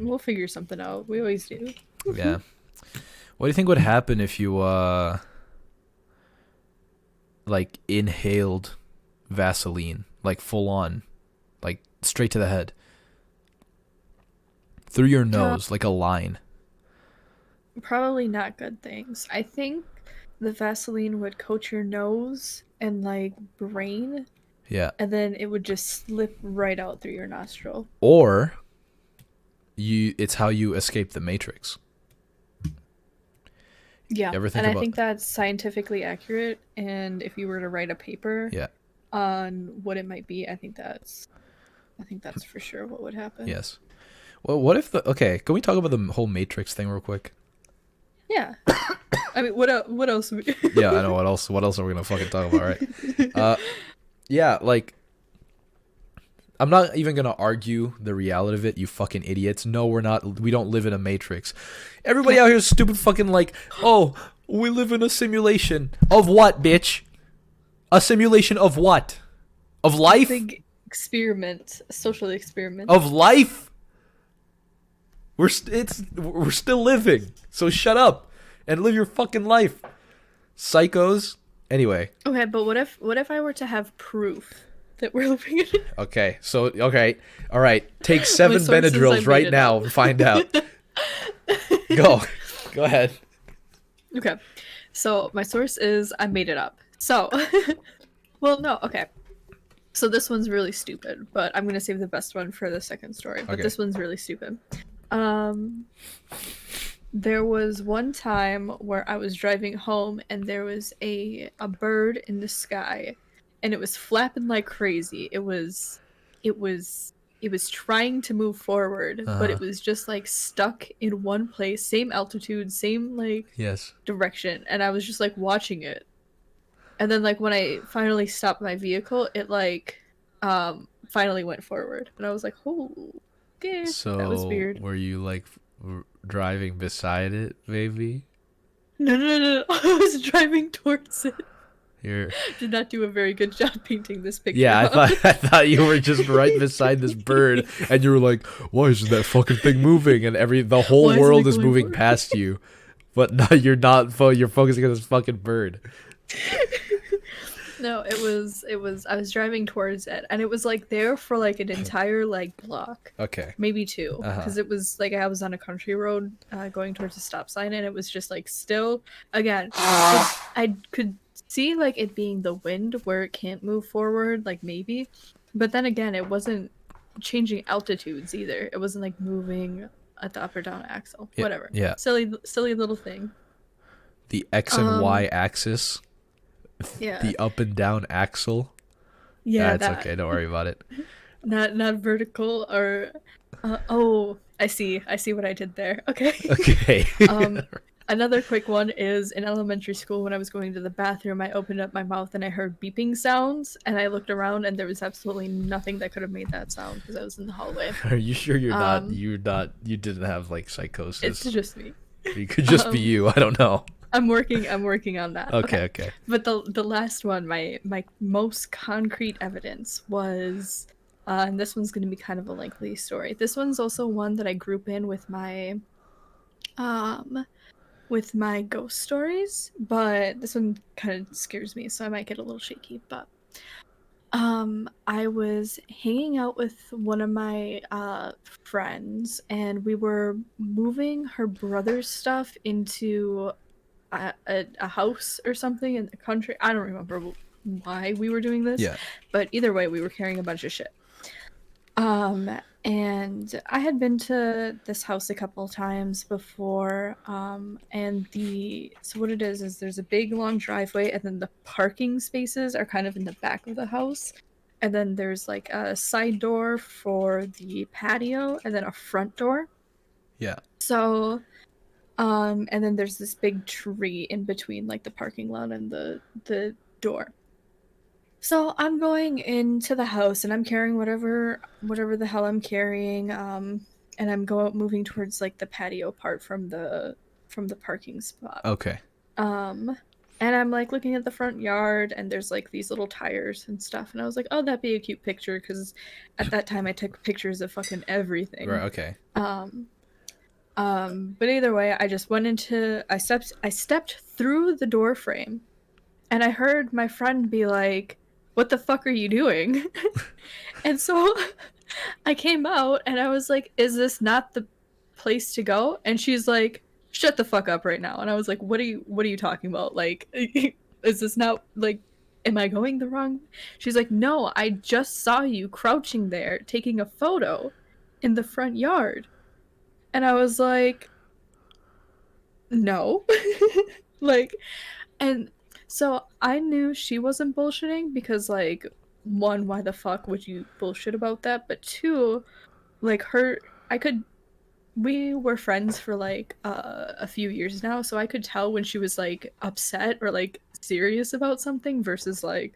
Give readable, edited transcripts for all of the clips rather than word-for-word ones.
We'll figure something out. We always do. Yeah. What do you think would happen if you like inhaled Vaseline, like full on, like straight to the head, through your Uh, nose, like a line? Probably not good things. I think the Vaseline would coat your nose and like brain, Yeah. and then it would just slip right out through your nostril. Or it's how you escape the Matrix. Yeah, You ever and think I about? think that's scientifically accurate. And if you were to write a paper Yeah. on what it might be, I think that's for sure what would happen. Yes. Well, what if the okay? Can we talk about the whole Matrix thing real quick? Yeah. I mean, what else? Yeah, I know. What else? What else are we gonna fucking talk about, right? Uh, yeah, like I'm not even gonna argue the reality of it. You fucking idiots. No, we're not. We don't live in a Matrix. Everybody out here is stupid. Fucking like, oh, we live in a simulation of what, bitch? A simulation of what? Of life? Big experiment, a social experiment. Of life? We're still living. So shut up and live your fucking life, psychos. Anyway, Okay, but what if I were to have proof that we're living in okay. So okay, all right. Take my 7 sources? I Benadryls made right it now up. and find out. Go, go ahead. Okay, so my source is I made it up. So, well, no, okay. So this one's really stupid, but I'm gonna save the best one for the second story. But Okay. this one's really stupid. Um, there was one time where I was driving home and there was a bird in the sky and it was flapping like crazy. It was trying to move forward, Uh but huh. it was just like stuck in one place, same altitude, same like Yes. direction, and I was just like watching it. And then like when I finally stopped my vehicle, it like finally went forward. And I was like, "Oh, okay, that was So weird." were you like driving beside it, maybe? No, no, no, no. I was driving towards it. You're Did not do a very good job painting this picture, yeah, I huh? thought I thought you were just right beside this bird, and you were like, "Why isn't that fucking thing moving?" And the whole Why isn't it world is going moving forward? past you, but no, you're not. You're focusing on this fucking bird. No, it was I was driving towards it and it was like there for like an entire like block. Okay. Maybe two, Uh huh. because it was like I was on a country road going towards a stop sign and it was just like still again I could see like it being the wind where it can't move forward, like maybe, but then again it wasn't changing altitudes either. It wasn't like moving at the up or down axle. Yeah. Whatever. Yeah. Silly little thing. The X and Y Um axis, yeah. the up and down axle. Yeah, That's that. okay. Don't worry about it. Not vertical or oh, I see what I did there. Okay. Okay. um Another quick one is in elementary school when I was going to the bathroom, I opened up my mouth and I heard beeping sounds and I looked around and there was absolutely nothing that could have made that sound because I was in the hallway. Are you sure you're not? Um You didn't have like it's psychosis. just me. It could just be Um you. I don't know. I'm working on that. Okay. Okay. Okay. But the last one, my most concrete evidence was and this one's going to be kind of a lengthy story. This one's also one that I group in um with my ghost stories, but this one kind of scares me, so I might get a little shaky. But I was hanging out with one of my friends, and we were moving her brother's stuff into a house or something in the country. I don't remember why we were doing this, Yeah. but either way, we were carrying a bunch of shit. Um, and I had been to this house a couple times before. And so what it is there's a big long driveway, and then the parking spaces are kind of in the back of the house. And then there's like a side door for the patio, and then a front door. Yeah. So, and then there's this big tree in between like the parking lot and the door. So I'm going into the house and I'm carrying whatever the hell I'm carrying, and I'm moving towards like the patio part from the parking spot. Okay. Um, And I'm like looking at the front yard, and there's like these little tires and stuff. And I was like, oh, that'd be a cute picture, because at that time I took pictures of fucking Right. everything. Okay. Um, but either way, I just went into I stepped through the door frame, and I heard my friend be like, "What the fuck are you doing?" And so I came out and I was like, "Is this not the place to go?" And she's like, "Shut the fuck up right now." And I was like, what are you talking about? Like is this not like am I going the wrong?" She's like, "No, I just saw you crouching there taking a photo in the front yard." And I was like, "No." Like, and so I knew she wasn't bullshitting because, like, one, why the fuck would you bullshit about that? But two, like, I could, we were friends for like a few years now, so I could tell when she was like upset or like serious about something versus like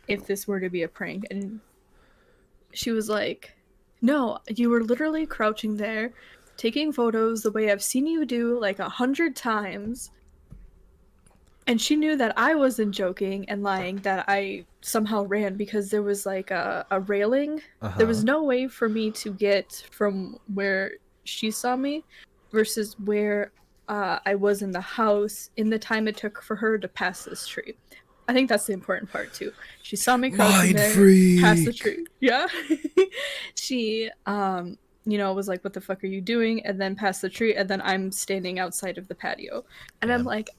if this were to be a prank. And she was like, "No, you were literally crouching there, taking photos the way I've seen you do like 100 times." And she knew that I wasn't joking and lying, that I somehow ran because there was like a railing. Uh There huh. was no way for me to get from where she saw me versus where I was in the house in the time it took for her to pass this tree. I think that's the important part too. She saw me crouching Mind there, past the freak. tree. Yeah. She was like, "What the fuck are you doing?" And then past the tree, and then I'm standing outside of the patio. And I'm Yeah. like,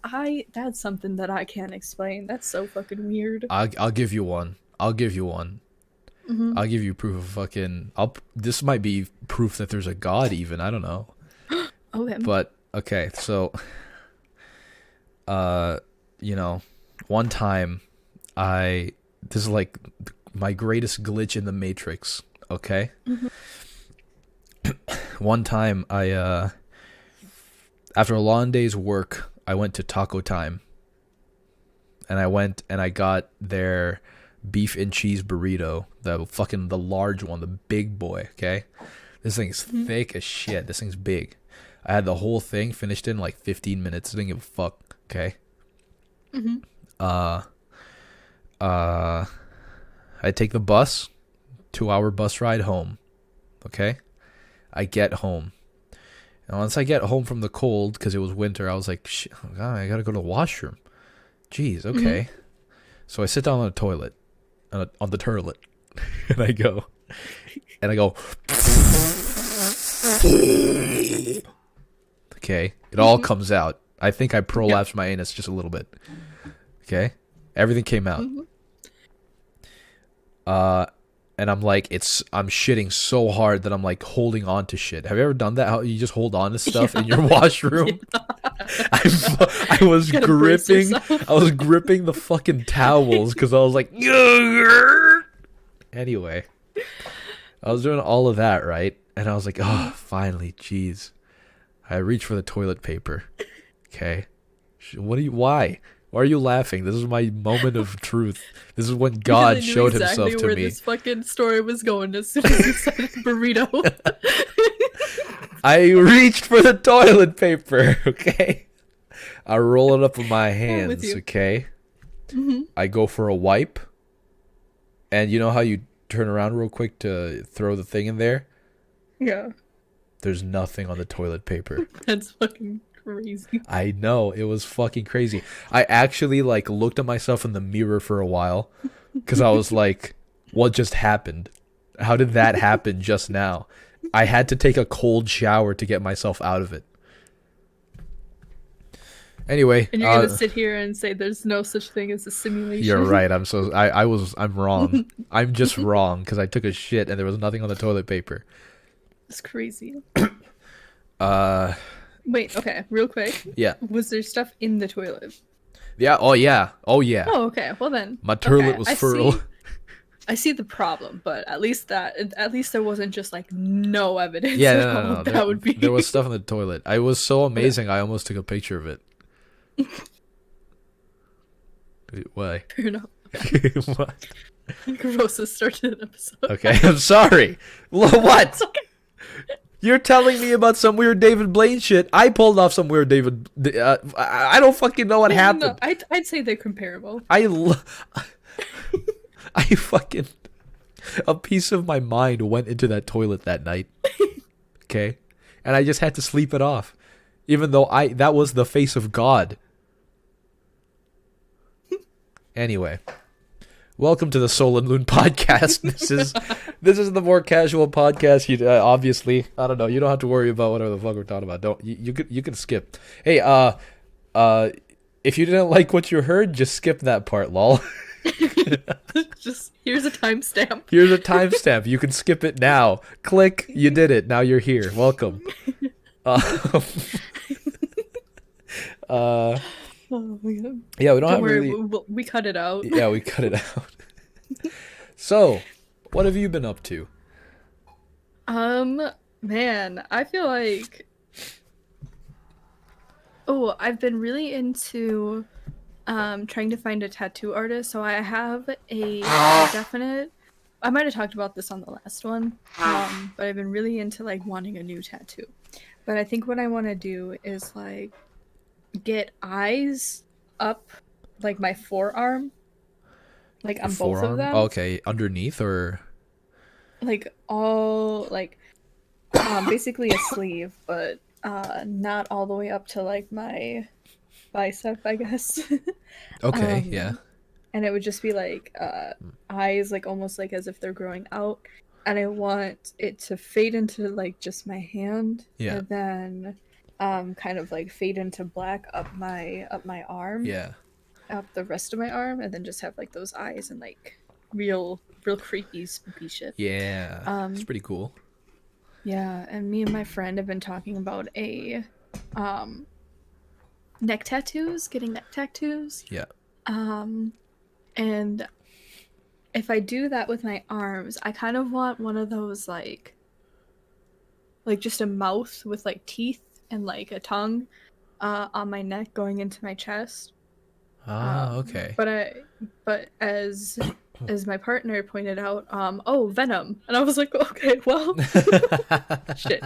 that's something that I can't explain. That's so fucking weird. I'll give you one. I'll give you one. Mm-hmm. I'll give you proof of fucking. This might be proof that there's a god. Even I don't know. Okay. But okay, so uh, you know, one time this is like my greatest glitch in the Matrix. Okay, Mm-hmm. one time after a long day's work, I went to Taco Time, and I went and I got their beef and cheese burrito, the large one, the big boy. Okay, this thing's Mm-hmm. thick as shit. This thing's big. I had the whole thing finished in like 15 minutes. I didn't give a fuck. Okay. Mm-hmm. Uh, uh, I take the bus, 2 hour bus ride home. Okay. I get home. And once I get home from the cold, because it was winter, I was like, shit, oh God, I gotta go to the washroom. Jeez, Mm-hmm. okay. So I sit down on the toilet, on the toilet, and I go, and I go, okay. It all Mm-hmm. comes out. I think I Yeah. prolapsed my anus just a little bit. Okay. Everything came out. Mm-hmm. Uh, and I'm shitting so hard that I'm like holding on to shit. Have you ever done that? How you just hold on to stuff in your Yeah. washroom? I was Gotta brace gripping, yourself. I was gripping the fucking towels because I was like, anyway, I was doing all of that right, and I was like, oh, finally, jeez. I reached for the toilet paper. Okay, what do you? Why? Why are you laughing? This is my moment of truth. This is when Because I God knew showed exactly himself to where me. this fucking story was going as soon as you said burrito. I reached for the toilet paper, okay? I roll it up with my I'm with hands, you. okay? Mm-hmm. I go for a wipe, and you know how you turn around real quick to throw the thing in there? Yeah. There's nothing on the toilet paper. That's fucking crazy. I know, it was fucking crazy. I actually like looked at myself in the mirror for a while cuz I was like, what just happened? How did that happen just now? I had to take a cold shower to get myself out of it. Anyway, And you're gonna sit here and say there's no such thing as a simulation. you're right. I'm wrong. I'm just wrong because I took a shit and there was nothing on the toilet paper. It's crazy. Uh, Wait, okay, real quick. yeah, Was there stuff in the toilet? yeah. Oh yeah, oh yeah. Oh, okay. Well then. My toilet Okay, was I fertile. see. I see the problem, but at least there wasn't just like no evidence Yeah, at no, no, all. no. That would be There was stuff in the toilet. I was so Okay. amazing. I almost took a picture of it. Why? Fair enough. What? Grossest start to an episode. Okay, I'm sorry. What? It's okay. You're telling me about some weird David Blaine shit. I pulled off some weird David. I don't fucking know what No, happened. I'd say they're comparable. I, I fucking. A piece of my mind went into that toilet that night. Okay? And I just had to sleep it off. Even though that was the face of God. Anyway. Welcome to the Soul and Lune podcast. This is the more casual podcast. You obviously, I don't know. You don't have to worry about whatever the fuck we're talking about. Don't you can skip. Hey, if you didn't like what you heard, just skip that part, lol. Just here's a timestamp. Here's a timestamp. You can skip it now. Click. You did it. Now you're here. Welcome. Uh, uh, Oh my god. yeah, we don't have worry, really. we cut it out. Yeah, we cut it out. So, what have you been up to? Man, I feel like I've been really into trying to find a tattoo artist. So I have a definite I might have talked about this on the last one. But I've been really into like wanting a new tattoo. But I think what I want to do is like get eyes up like my forearm, like on both of Forearm? them, Okay, underneath or like all like basically a sleeve, but not all the way up to like my bicep, I guess. okay, yeah. um and it would just be like eyes like almost like as if they're growing out, and I want it to fade into like just my hand, Yeah. and then kind of like fade into black up my arm, Yeah. up the rest of my arm, and then just have like those eyes and like real creepy spooky shit. Yeah. It's um pretty cool. yeah, and me and my friend have been talking about um getting neck tattoos. Yeah. And if I do that with my arms, I kind of want one of those like just a mouth with like teeth and like a tongue on my neck going into my chest. Ah, okay. But as my partner pointed out, oh, Venom. And I was like, okay, well, shit.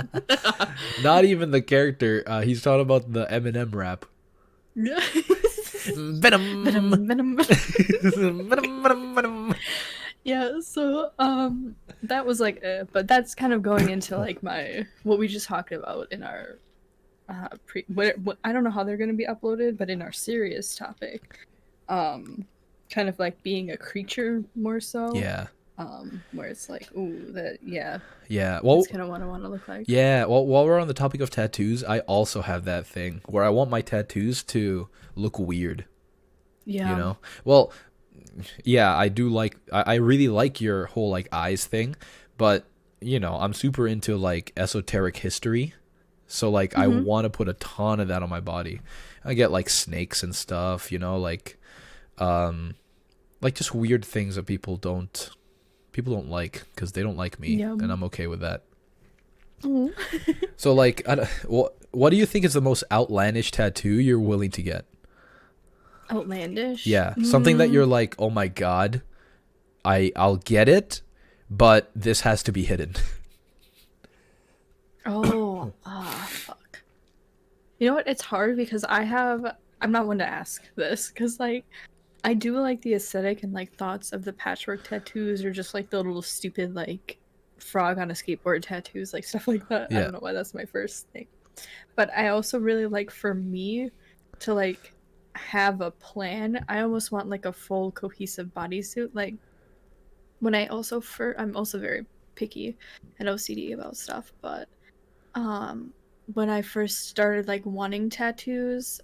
Not even the character. He's talking about the Eminem rap. Venom. Venom. Venom, venom, venom. Yeah, so that was like but that's kind of going into like my what we just talked about in our I don't know how they're going to be uploaded, but in our serious topic, kind of like being a creature more so. Yeah. Where it's like, ooh, that yeah, Yeah. Well, that's kind of what I want to look like. yeah. Well, while we're on the topic of tattoos, I also have that thing where I want my tattoos to look weird. Yeah. You know? Well, yeah, I do like I really like your whole like eyes thing, but you know, I'm super into like esoteric history. So like I want to put a ton of that on my body. I get like snakes and stuff, you know, like just weird things that people don't like cuz they don't like me, Yum. and I'm okay with that. Oh. So like what do you think is the most outlandish tattoo you're willing to get? Outlandish. Yeah, something that you're like, "Oh my god, I'll get it, but this has to be hidden." Oh, fuck. You know what? It's hard because I'm not one to ask this because like I do like the aesthetic and like thoughts of the patchwork tattoos or just like the little stupid like frog on a skateboard tattoos, like stuff like that. I Yeah. don't know why that's my first thing. But I also really like for me to like have a plan. I almost want like a full cohesive bodysuit. Like when I'm also very picky and OCD about stuff, but when I first started like wanting tattoos,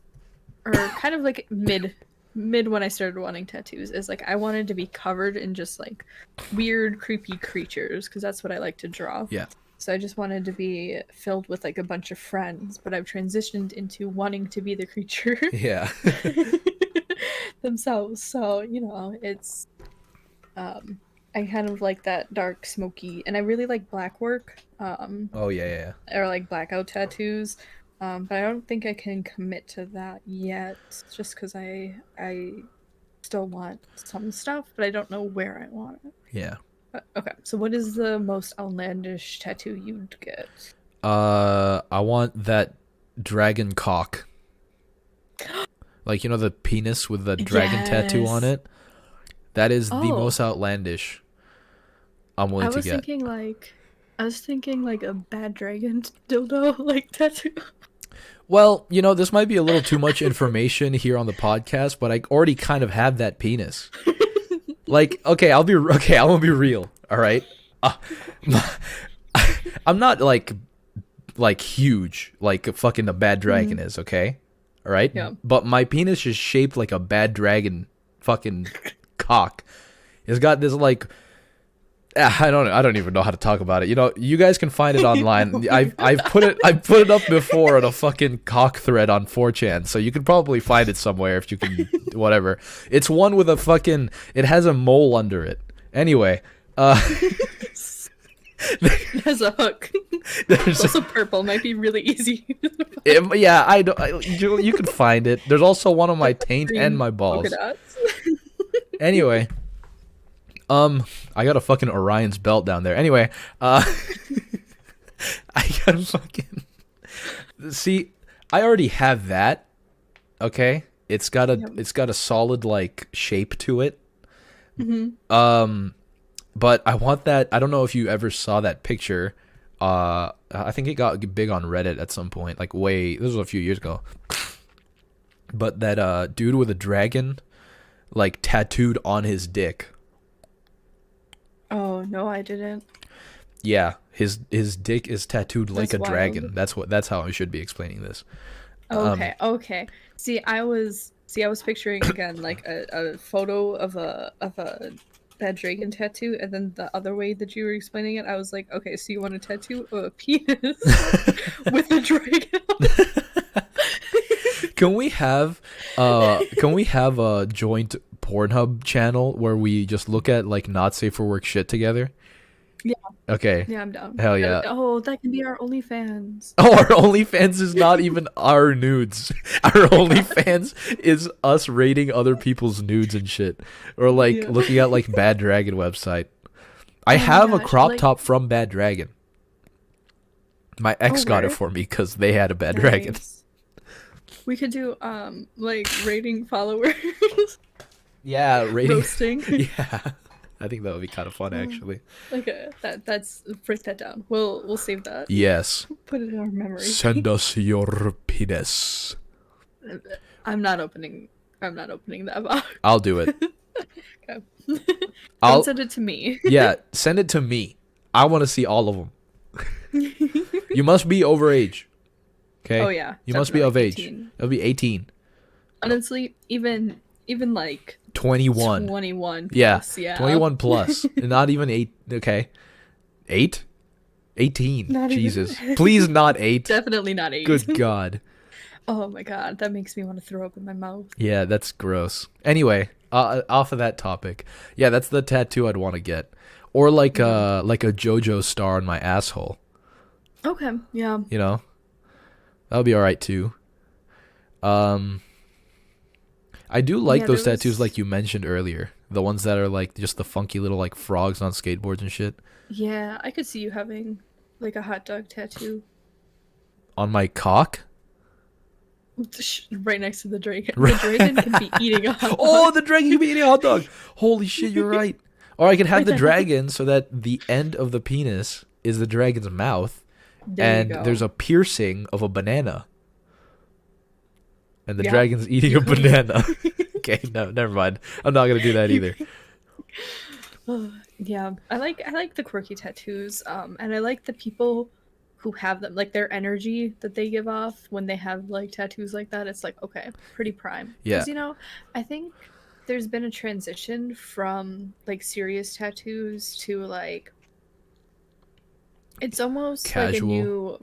or kind of like mid when I started wanting tattoos, is like I wanted to be covered in just like weird creepy creatures because that's what I like to draw. Yeah. So I just wanted to be filled with like a bunch of friends, but I've transitioned into wanting to be the creature Yeah. themselves. So, you know, it's I kind of like that dark smoky, and I really like black work. Oh yeah. Or like blackout tattoos. But I don't think I can commit to that yet, just because I still want some stuff, but I don't know where I want it. Yeah. Okay, so what is the most outlandish tattoo you'd get? I want that dragon cock. Like, you know, the penis with the dragon tattoo on Yes. it? That is the Oh, most outlandish I'm I willing to was get. thinking like I was thinking like a bad dragon dildo like tattoo. Well, you know, this might be a little too much information here on the podcast, but I already kind of have that penis. Like, okay, I'm gonna be real, all right? Uh, I'm not like huge like fucking a bad dragon Mhm. is, okay? All right? Yeah. But my penis is shaped like a bad dragon fucking cock. It's got this like I don't even know how to talk about it. You know, you guys can find it online. I've put it up before on a fucking cock thread on 4chan, so you could probably find it somewhere if you can whatever. It's one with a fucking it has a mole under it. Anyway, It has a hook. It's there's also purple. Might be really easy. yeah, you can find it. There's also one on my Like taint and green my polka balls. dots. Anyway, I got a fucking Orion's belt down there. Anyway, I got a fucking see. I already have that. Okay, Yep. it's got a solid like shape to it. Hmm. But I want that. I don't know if you ever saw that picture. I think it got big on Reddit at some point. Like way, this was a few years ago. But that dude with a dragon, like tattooed on his dick. Oh no, I didn't. Yeah, his dick is tattooed like That's a wild. dragon. That's how I should be explaining this. Um, Okay, okay. See, I was picturing again like a photo of a bad dragon tattoo, and then the other way that you were explaining it, I was like, okay, so you want a tattoo of a penis with a dragon on can we have a joint Pornhub channel where we just look at like not safe for work shit together? Yeah, Okay. yeah, I'm down. Hell yeah. Oh, that can be our OnlyFans. Oh, our OnlyFans is not even our nudes. Our OnlyFans is us rating other people's nudes and shit. Or like Yeah. looking at like Bad Dragon website. I Oh my have a gosh, crop like, top from Bad Dragon. My oh, ex got it word. for me because they had a Bad Dragon. Nice. We could do like rating followers, Yeah, rating. roasting. Yeah. I think that would be kind of fun Oh, actually. okay, that's break that down. We'll save that. Yes. Put it in our memory. Send us your penis. I'm not opening. I'm not opening that box. I'll do it. Okay. Don't I'll send it to me. yeah, send it to me. I want to see all of them. You must be over age. Okay? Oh yeah, You must be of definitely age. 18. It'll be 18. Honestly, even like 21. 21 Yeah. plus, yeah. 21 plus. Not even 8. Okay. 8? 18. Not Jesus. even. Please not 8. Definitely not 8. Good God. Oh my god, that makes me want to throw up in my mouth. Yeah, that's gross. Anyway, off of that topic. Yeah, that's the tattoo I'd want to get. Or like a JoJo star on my asshole. Okay, yeah. You know? That would be alright too. Um I do like Yeah, those there tattoos was like you mentioned earlier. The ones that are like just the funky little like frogs on skateboards and shit. Yeah, I could see you having like a hot dog tattoo On my cock? right next to the dragon. The dragon can be eating a hot Oh, dog. the dragon can be eating a hot dog. Holy shit, you're right. Or I could have Right the there. dragon so that the end of the penis is the dragon's mouth There you and go. there's a piercing of a banana. And the Yeah. dragon's eating a banana. Okay, no, never mind. I'm not gonna do that either. Yeah, I like the quirky tattoos, and I like the people who have them, like their energy that they give off when they have like tattoos like that. It's like, okay, pretty prime. Yeah. Because I think there's been a transition from like serious tattoos to like it's almost like a Casual. new,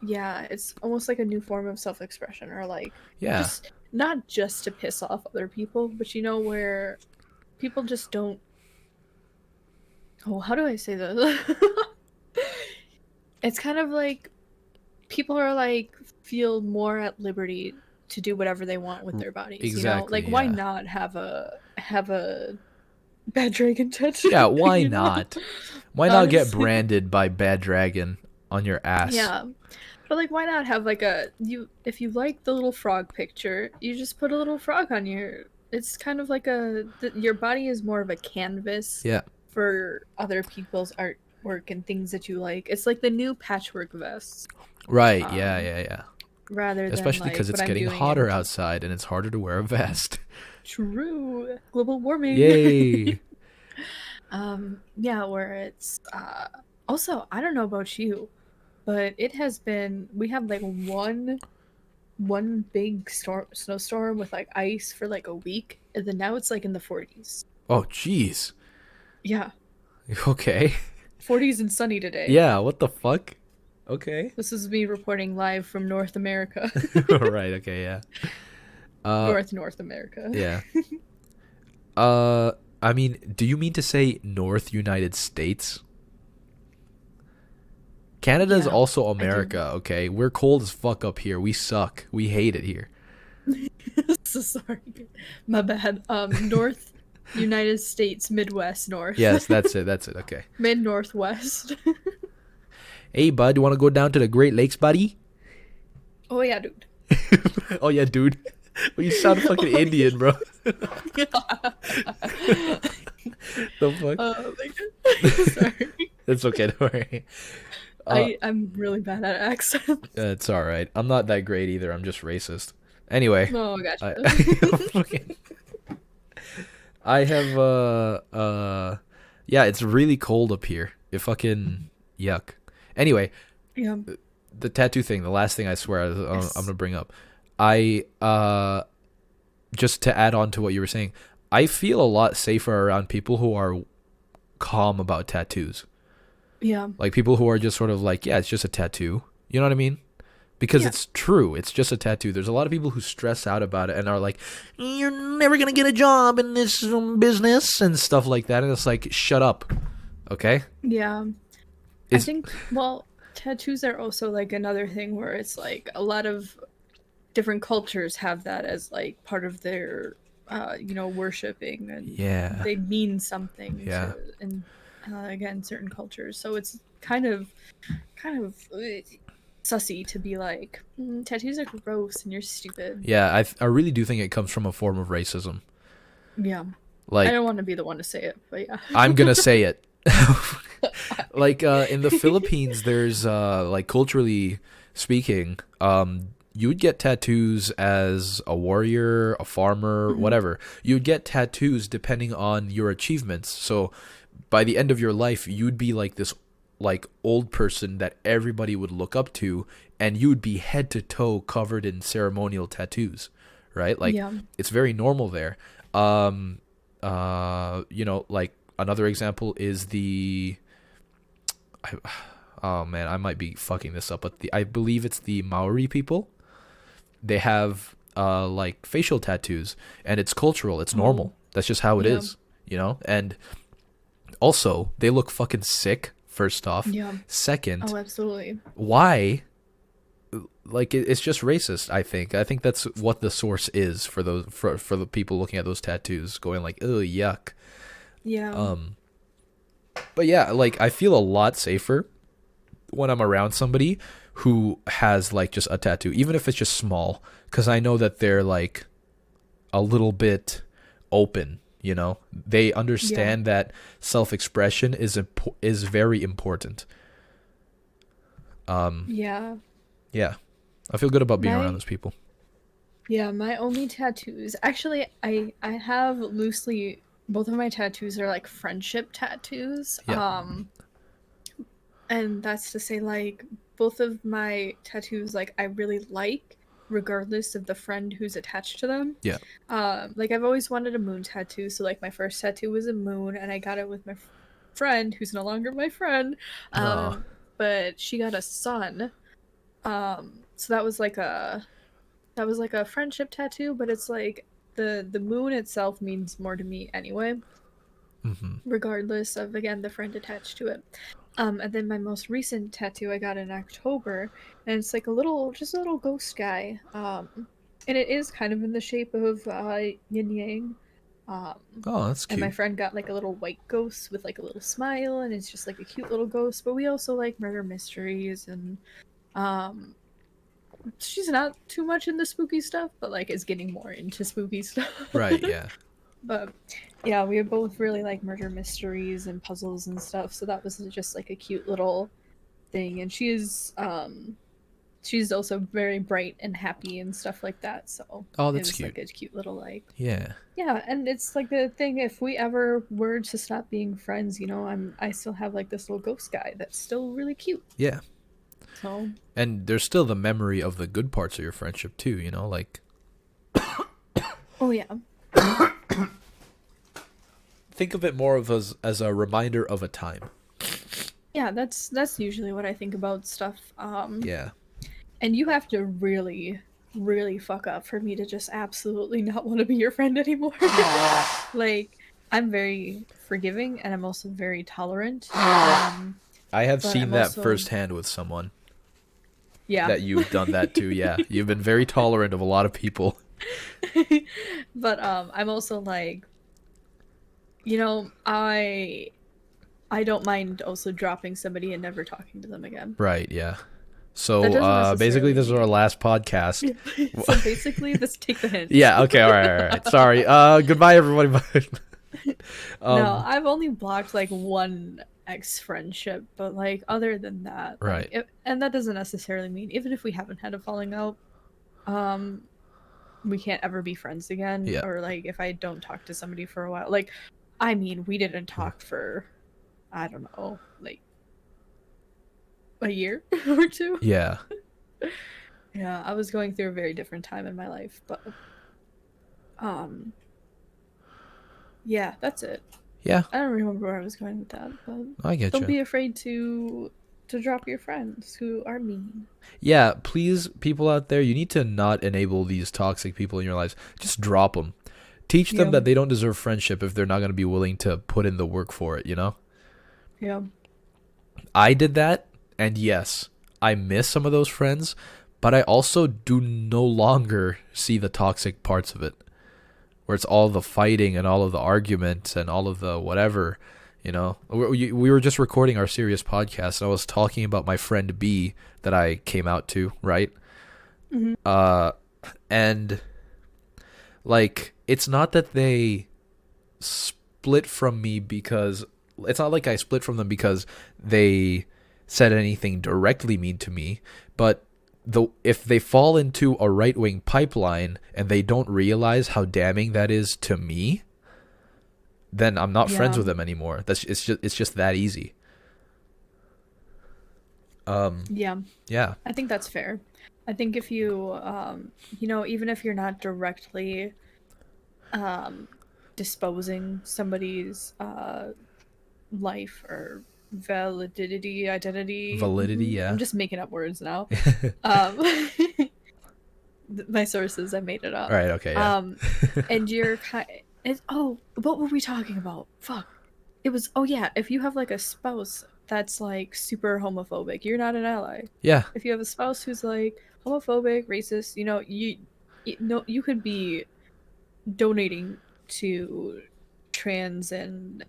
yeah, it's almost like a new form of self-expression, or like Yeah. just not just to piss off other people, but where people just don't. Oh, how do I say this? It's kind of like people are like feel more at liberty to do whatever they want with their bodies. Exactly, Like why yeah. not have a bad dragon tattoo? Yeah, why you know? not? Why not get Honestly. branded by Bad Dragon? on your ass. Yeah. But like why not have like a you if you like the little frog picture, you just put a little frog on your it's kind of like your body is more of a canvas Yeah. for other people's artwork and things that you like. It's like the new patchwork vests. Right. Yeah. Um Yeah. Yeah. rather than Especially because like what it's I'm getting doing hotter in outside and it's harder to wear a vest. true global warming. Yay. Yeah, where it's also I don't know about you, but it has been we had like one big snowstorm with like ice for like a week and then now it's like in the 40s. Oh, jeez. Yeah, Okay. 40s and sunny today. Yeah. What the fuck? Okay. This is me reporting live from North America. Right. Okay. Yeah. Uh. North America. Yeah. Uh. I mean, do you mean to say North United States? Canada is Yeah, also I do. America, okay? We're cold as fuck up here. We suck. We hate it here. So sorry, my bad. North United States, Midwest, North. Yes, that's it. That's it. Okay. Mid Northwest. Hey, bud, you want to go down to the Great Lakes, buddy? Oh yeah, dude. Oh, yeah, dude. Well, you sound fucking Oh, Indian, bro. yeah. The fuck? Oh my god. Sorry. It's okay, don't worry. Uh, I'm really bad at accents. it's all right. I'm not that great either. I'm just racist. Anyway, Oh, gotcha. I, fucking, I have yeah, it's really cold up here. It fucking yuck. Anyway, Yeah. the tattoo thing, the last thing I swear I'm Yes. gonna bring up. I just to add on to what you were saying, I feel a lot safer around people who are calm about tattoos. Yeah. Like people who are just sort of like, yeah, it's just a tattoo. You know what I mean? Because Yeah. it's true. It's just a tattoo. There's a lot of people who stress out about it and are like, you're never going to get a job in this business and stuff like that. And it's like, shut up. Okay? Yeah. I It's, think, well, tattoos are also like another thing where it's like a lot of different cultures have that as like part of their, worshiping and yeah. they mean something Yeah. to, and again, certain cultures. So it's kind of sussy to be like, tattoos are gross and you're stupid. Yeah. I really do think it comes from a form of racism. Yeah. I Like, don't want to be the one to say it, but yeah. I'm going to say it. Like in the Philippines, there's like culturally speaking, you would get tattoos as a warrior, a farmer, Mhm. whatever. You would get tattoos depending on your achievements. So by the end of your life, you'd be like this like old person that everybody would look up to, and you would be head to toe covered in ceremonial tattoos, right? Like Yeah. it's very normal there. Like another example is I, oh man, I might be fucking this up, but I believe it's the Maori people. They have like facial tattoos, and it's cultural. It's Oh, normal. That's just how it yeah. is, you know. And also, they look fucking sick. First off, Yeah. second, Oh, absolutely. why? Like it's just racist. I think that's what the source is for those for the people looking at those tattoos, going like, "Oh yuck." Yeah. Um, but yeah, like I feel a lot safer when I'm around somebody who has like just a tattoo, even if it's just small, because I know that they're like a little bit open. You know, they Yeah. understand that self-expression is very important. Um, Yeah. yeah, I feel good about being around My those people. yeah, my only tattoos. Actually, I have loosely both of my tattoos are like friendship tattoos. Yeah, And that's to say like both of my tattoos like I really like regardless of the friend who's attached to them. yeah. Like I've always wanted a moon tattoo, so like my first tattoo was a moon and I got it with my friend who's no longer my friend. Oh, But she got a sun. So that was like a friendship tattoo, but it's like the moon itself means more to me anyway, mm-hmm. regardless of again the friend attached to it. And then my most recent tattoo I got in October, and it's like just a little ghost guy. And it is kind of in the shape of yin yang. Oh, that's And my cute. friend got like a little white ghost with like a little smile, and it's just like a cute little ghost. But we also like murder mysteries, and um, she's not too much into spooky stuff, but like is getting more into spooky stuff. Right, yeah. But yeah, we both really like murder mysteries and puzzles and stuff. So that was just like a cute little thing. And she's also very bright and happy and stuff like that. So Oh, it that's was cute. like a cute little like Yeah. yeah, and it's like the thing if we ever were to stop being friends, I still have like this little ghost guy that's still really cute. Yeah. So And there's still the memory of the good parts of your friendship too, you know, like oh yeah. think of it more of as a reminder of a time. Yeah, that's usually what I think about stuff. Yeah. And you have to really, really fuck up for me to just absolutely not want to be your friend anymore. Like, I'm very forgiving and I'm also very tolerant. I have But seen I'm that also, firsthand with someone yeah. that you've done that to. Yeah. You've been very tolerant of a lot of people. But I'm also like, I don't mind also dropping somebody and never talking to them again. Right, yeah. That So doesn't basically necessarily this is our mean. last podcast. So basically, let's take the hint. Yeah, okay, all right. Sorry. Goodbye everybody. No, um I've only blocked like one ex friendship, but like other than that, right. and that doesn't necessarily mean even if we haven't had a falling out, um, we can't ever be friends again. Yeah. Or like if I don't talk to somebody for a while, like, I mean, we didn't talk for, I don't know, like a year or two. Yeah. Yeah, I was going through a very different time in my life, but um, yeah, that's it. Yeah. I don't remember where I was going with that, but I get don't you. be afraid to drop your friends who are mean. Yeah, please people out there, you need to not enable these toxic people in your lives. Just drop them. Teach them Yeah, that they don't deserve friendship if they're not going to be willing to put in the work for it, you know? yeah, I did that, and yes, I miss some of those friends, but I also do no longer see the toxic parts of it, where it's all the fighting and all of the arguments and all of the whatever, you know. We were just recording our serious podcast, and I was talking about my friend B that I came out to, right? hmm And like, it's not that they split from me because it's not like I split from them because they said anything directly mean to me, but if they fall into a right-wing pipeline and they don't realize how damning that is to me, then I'm not friends yeah, with them anymore. It's just that easy. yeah. Yeah. I think that's fair. I think if you, even if you're not directly um, disposing somebody's life or validity, identity. Validity, I'm yeah. just making up words now. Um, my sources, I made it All up. right, okay, yeah. And you're kind. Oh, what were we talking about? Fuck. It was. Oh yeah, if you have like a spouse that's like super homophobic, you're not an ally. Yeah. If you have a spouse who's like homophobic, racist, you could be donating to trans and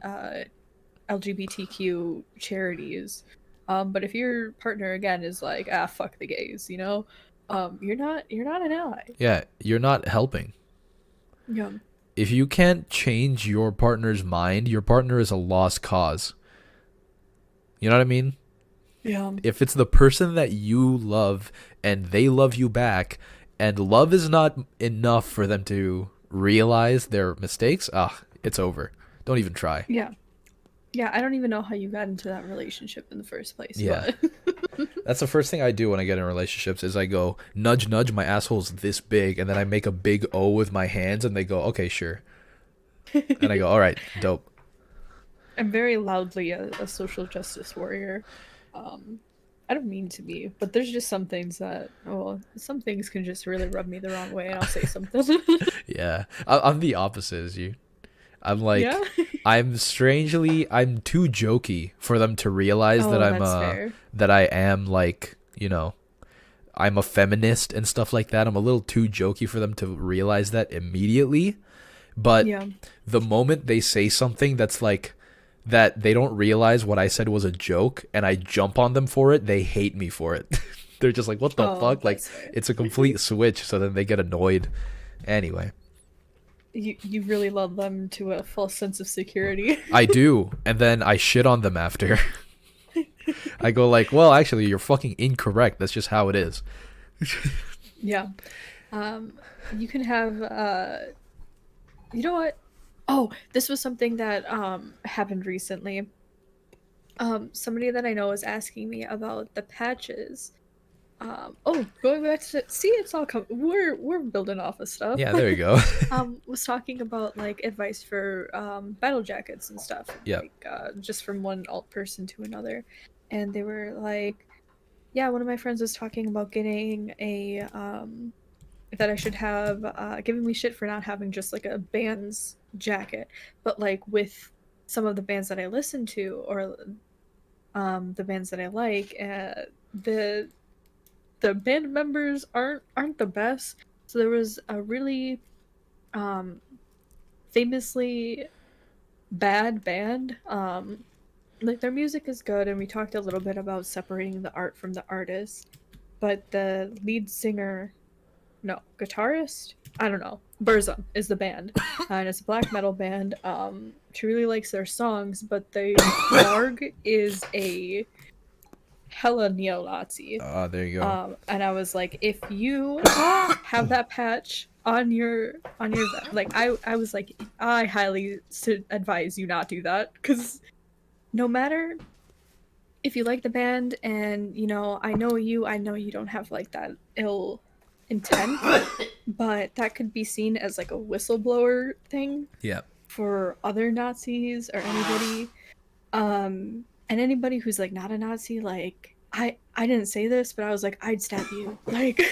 LGBTQ charities. But if your partner again is like, fuck the gays, you're not an ally. Yeah, you're not helping. Yeah. If you can't change your partner's mind, your partner is a lost cause. You know what I mean? Yeah. If it's the person that you love and they love you back, and love is not enough for them to realize their mistakes, it's over. Don't even try. Yeah. Yeah, I don't even know how you got into that relationship in the first place, Yeah. but That's the first thing I do when I get in relationships is I go, nudge, nudge, my asshole's this big, and then I make a big O with my hands, and they go, okay, sure. And I go, all right, dope. I'm very loudly a social justice warrior. I don't mean to be, but there's just some things that, some things can just really rub me the wrong way, and I'll say something. Yeah. I'm the opposite as you. I'm Yeah? like, I'm too jokey for them to realize that Oh, that's fair. that I am like, I'm a feminist and stuff like that. I'm a little too jokey for them to realize that immediately. But Yeah. the moment they say something that's like that they don't realize what I said was a joke and I jump on them for it, they hate me for it. They're just like, what the Oh, fuck? Like, that's fair. it's a complete switch. So then they get annoyed. Anyway, You really led them to a false sense of security. I do. And then I shit on them after. I go like, well, actually, you're fucking incorrect. That's just how it is. Yeah. You can have you know what? Oh, this was something that happened recently. Somebody that I know is asking me about the patches. Oh, going back to see, it's all come. We're building off of stuff. Yeah, there you go. Was talking about like advice for battle jackets and stuff, and Yep. like just from one alt person to another, and they were like, yeah, one of my friends was talking about getting a that I should have giving me shit for not having just like a band's jacket, but like with some of the bands that I listen to or the bands that I like, the the band members aren't the best. So there was a really um famously bad band. Like their music is good, and we talked a little bit about separating the art from the artist, but the lead singer, no, guitarist, I don't know, Burzum is the band, and it's a black metal band. She really likes their songs, but the Varg is a hella neo-Nazi. There you go. And I was like, if you have that patch on your like, I was like, I highly advise you not do that, because no matter if you like the band, and you know, I know you don't have like that ill intent, but that could be seen as like a whistleblower thing Yeah. for other Nazis or anybody. And anybody who's like not a Nazi, like I didn't say this, but I was like, I'd stab you. Like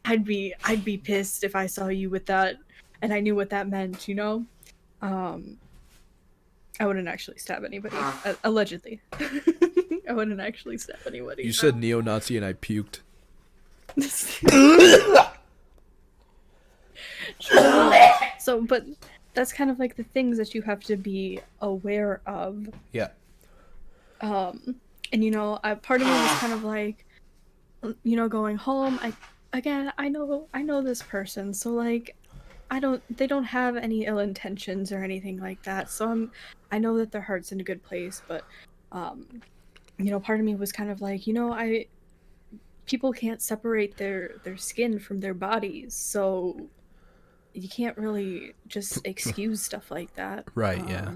I'd be pissed if I saw you with that and I knew what that meant, you know? Um I wouldn't actually stab anybody. Allegedly. I wouldn't actually stab You anybody. said neo-Nazi and I puked. So, but that's kind of like the things that you have to be aware of. Yeah. And you know, part of me was kind of like, you know, going home. I know this person, so like, they don't have any ill intentions or anything like that. So I know that their heart's in a good place, but, you know, part of me was kind of like, you know, people can't separate their skin from their bodies, so you can't really just excuse stuff like that. Right. Yeah.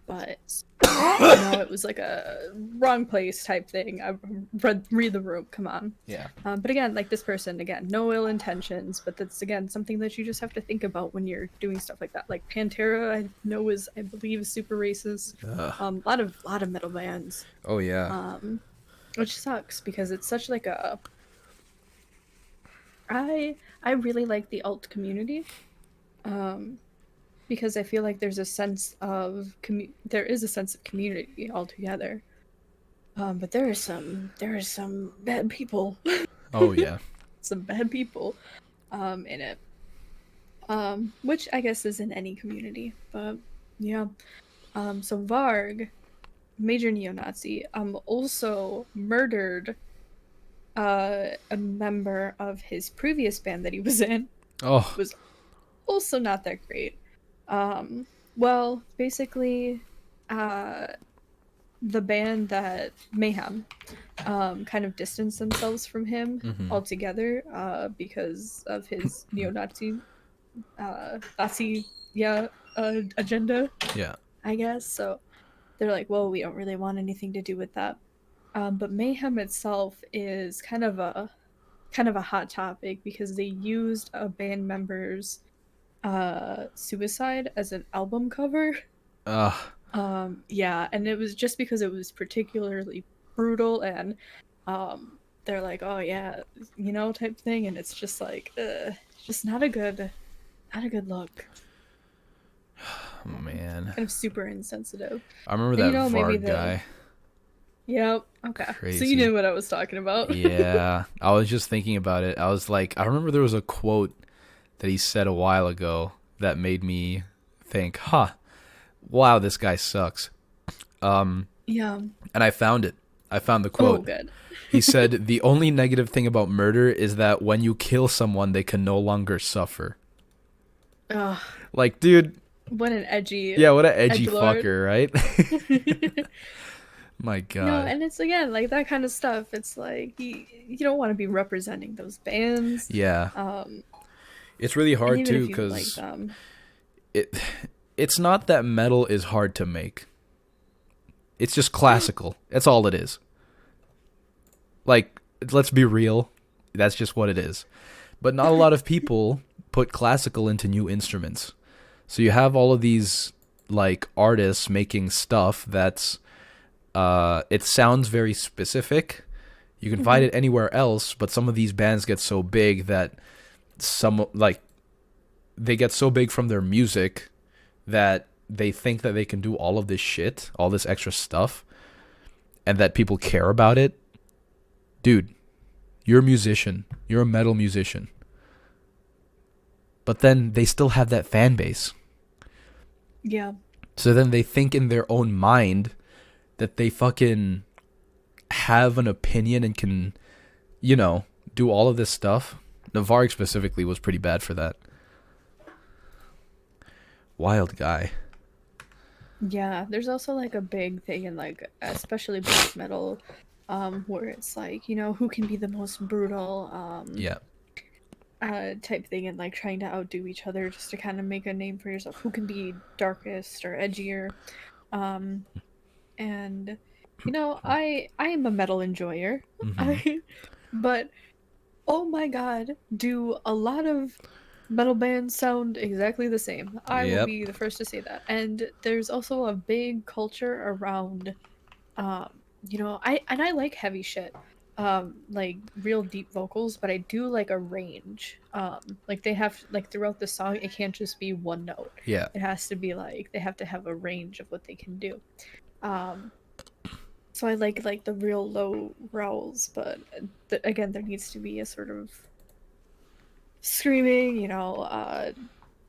But you know, it was like a wrong place type thing. I read the room. Come on. Yeah. But again, like this person, again, no ill intentions, but that's again something that you just have to think about when you're doing stuff like that. Like Pantera, I know I believe is super racist. A lot of metal bands. Oh yeah. Which sucks because it's such like a. I really like the alt community. Because I feel like there's a sense of there is a sense of community altogether. But there are some bad people. Oh yeah. Some bad people in it. Which I guess is in any community, but yeah. So Varg, major neo-Nazi, also murdered a member of his previous band that he was in. Oh. Was also not that great. Well, basically, the band that Mayhem kind of distanced themselves from him altogether because of his neo-Nazi Nazi agenda. Yeah. I guess. So they're like, well, we don't really want anything to do with that. But Mayhem itself is kind of a hot topic because they used a band member's suicide as an album cover. Yeah, and it was just because it was particularly brutal, and they're like, oh yeah, you know, type thing, and it's just like just not a good look. Oh, man. Kind of super insensitive. I remember And, that you know, maybe Varg guy. Yep. Okay. Crazy. So you knew what I was talking about. Yeah. I was just thinking about it. I was like, I remember there was a quote that he said a while ago that made me think, wow, this guy sucks. Um, Yeah. and I found it. I found the Oh, quote. good. He said, "The only negative thing about murder is that when you kill someone, they can no longer suffer." Ugh, Like, dude, what an edgy yeah, what an edgy edgelord. fucker, right? My No, God. and it's again like that kind of stuff. It's like you don't want to be representing those bands. Yeah. Um, It's really and hard even too if you like because them. it it's not that metal is hard to make. It's just classical. That's all it is. Like, let's be real. That's just what it is. But not a lot of people put classical into new instruments. So you have all of these like artists making stuff that's it sounds very specific. You can find Mhm. it anywhere else, but some of these bands get so big that some like they get so big from their music that they think that they can do all of this shit, all this extra stuff, and that people care about it. Dude, you're a musician. You're a metal musician. But then they still have that fan base. Yeah. So then they think in their own mind that they fucking have an opinion and can, do all of this stuff. Navarre specifically was pretty bad for that. Wild guy. Yeah, there's also like a big thing in like especially black metal, where it's like, who can be the most brutal, Yeah. type thing and like trying to outdo each other just to kind of make a name for yourself. Who can be darkest or edgier. Um, and I am a metal enjoyer. Mm-hmm. I but oh my god, do a lot of metal bands sound exactly the same. I will Yep. be the first to say that. And there's also a big culture around I like heavy shit. Like real deep vocals, but I do like a range. Like they have like throughout the song it can't just be one note. Yeah. It has to be like they have to have a range of what they can do. Um so I like the real low growls, but again there needs to be a sort of screaming,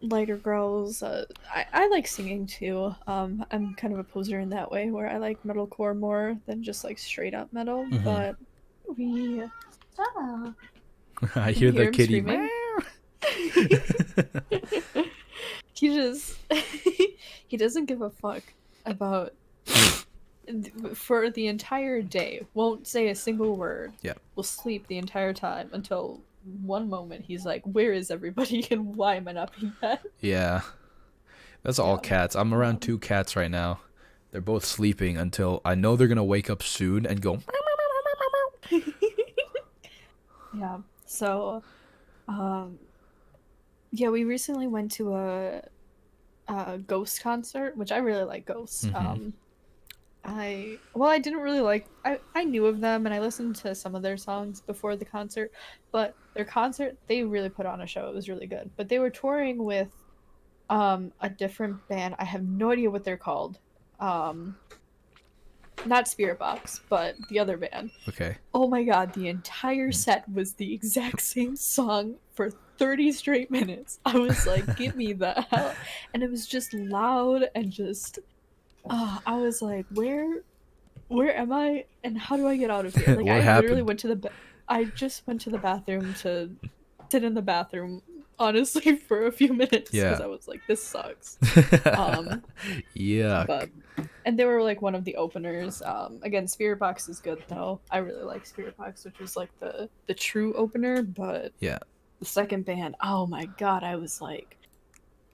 lighter growls. I like singing too. I'm kind of a poser in that way, where I like metalcore more than just like straight up metal. Mm-hmm. But we, ah, I can hear you the hear him kitty. screaming? He just he doesn't give a fuck about for the entire day. Won't say a single word. Yeah. Will sleep the entire time until one moment he's like, "Where is everybody and why am I not being fed?" Yeah. That's all Yeah. cats. I'm around two cats right now. They're both sleeping until I know they're gonna wake up soon and go. Yeah. So, um, yeah, we recently went to a Ghost concert, which I really like Ghost. Mm-hmm. I didn't really like. I knew of them and I listened to some of their songs before the concert, but their concert they really put on a show. It was really good. But they were touring with a different band. I have no idea what they're called. Um, not Spirit Box, but the other band. Okay. Oh my god, the entire set was the exact same song for 30 straight minutes. I was like, give me the hell. And it was just loud and just I was like, where am I and how do I get out of here? Like What I literally happened? went to I just went to the bathroom to sit in the bathroom honestly for a few minutes because Yeah. I was like, this sucks. Um Yuck. but and they were like one of the openers. Again, Spirit Box is good though. I really like Spirit Box, which was like the true opener. But Yeah. the second band, oh my god, I was like,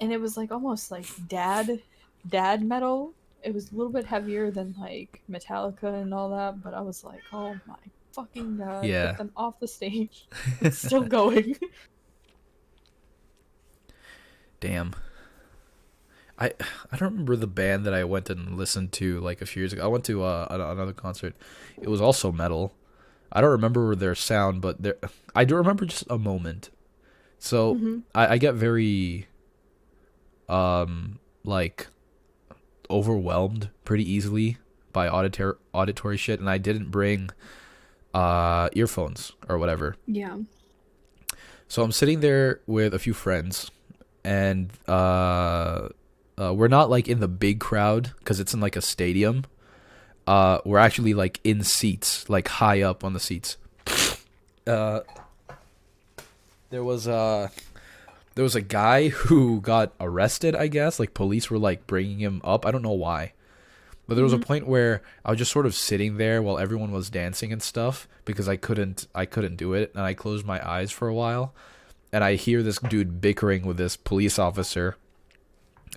and it was like almost like dad metal. It was a little bit heavier than like Metallica and all that, but I was like, oh my fucking god, get Yeah. them off the stage. It's still going. Damn. I I don't remember the band that I went and listened to like a few years ago. I went to another concert. It was also metal. I don't remember their sound, but I do remember just a moment. So Hmm. I get very like overwhelmed pretty easily by auditory shit, and I didn't bring earphones or whatever. Yeah. So I'm sitting there with a few friends, and we're not like in the big crowd because it's in like a stadium. We're actually like in seats, like high up on the seats. Uh, there was a guy who got arrested, I guess. Like police were like bringing him up. I don't know why. But there was a Mhm. point where I was just sort of sitting there while everyone was dancing and stuff because I couldn't do it, and I closed my eyes for a while, and I hear this dude bickering with this police officer.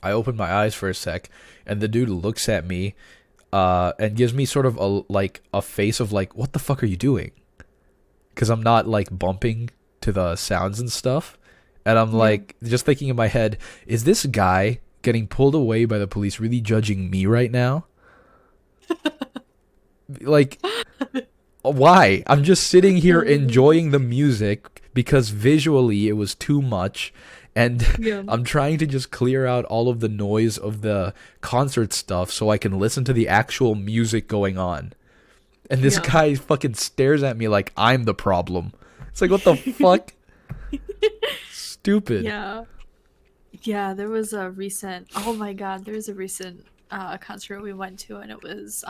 I open my eyes for a sec, and the dude looks at me and gives me sort of a face of like, what the fuck are you doing? Because I'm not like bumping to the sounds and stuff. And I'm Yeah. like just thinking in my head, is this guy getting pulled away by the police really judging me right now? Like, why? I'm just sitting here enjoying the music because visually it was too much, and Yeah. I'm trying to just clear out all of the noise of the concert stuff so I can listen to the actual music going on. And this Yeah. guy fucking stares at me like I'm the problem. It's like, what the fuck? Stupid. Yeah. Yeah, there was a recent, oh my God, there was a recent concert we went to, and it was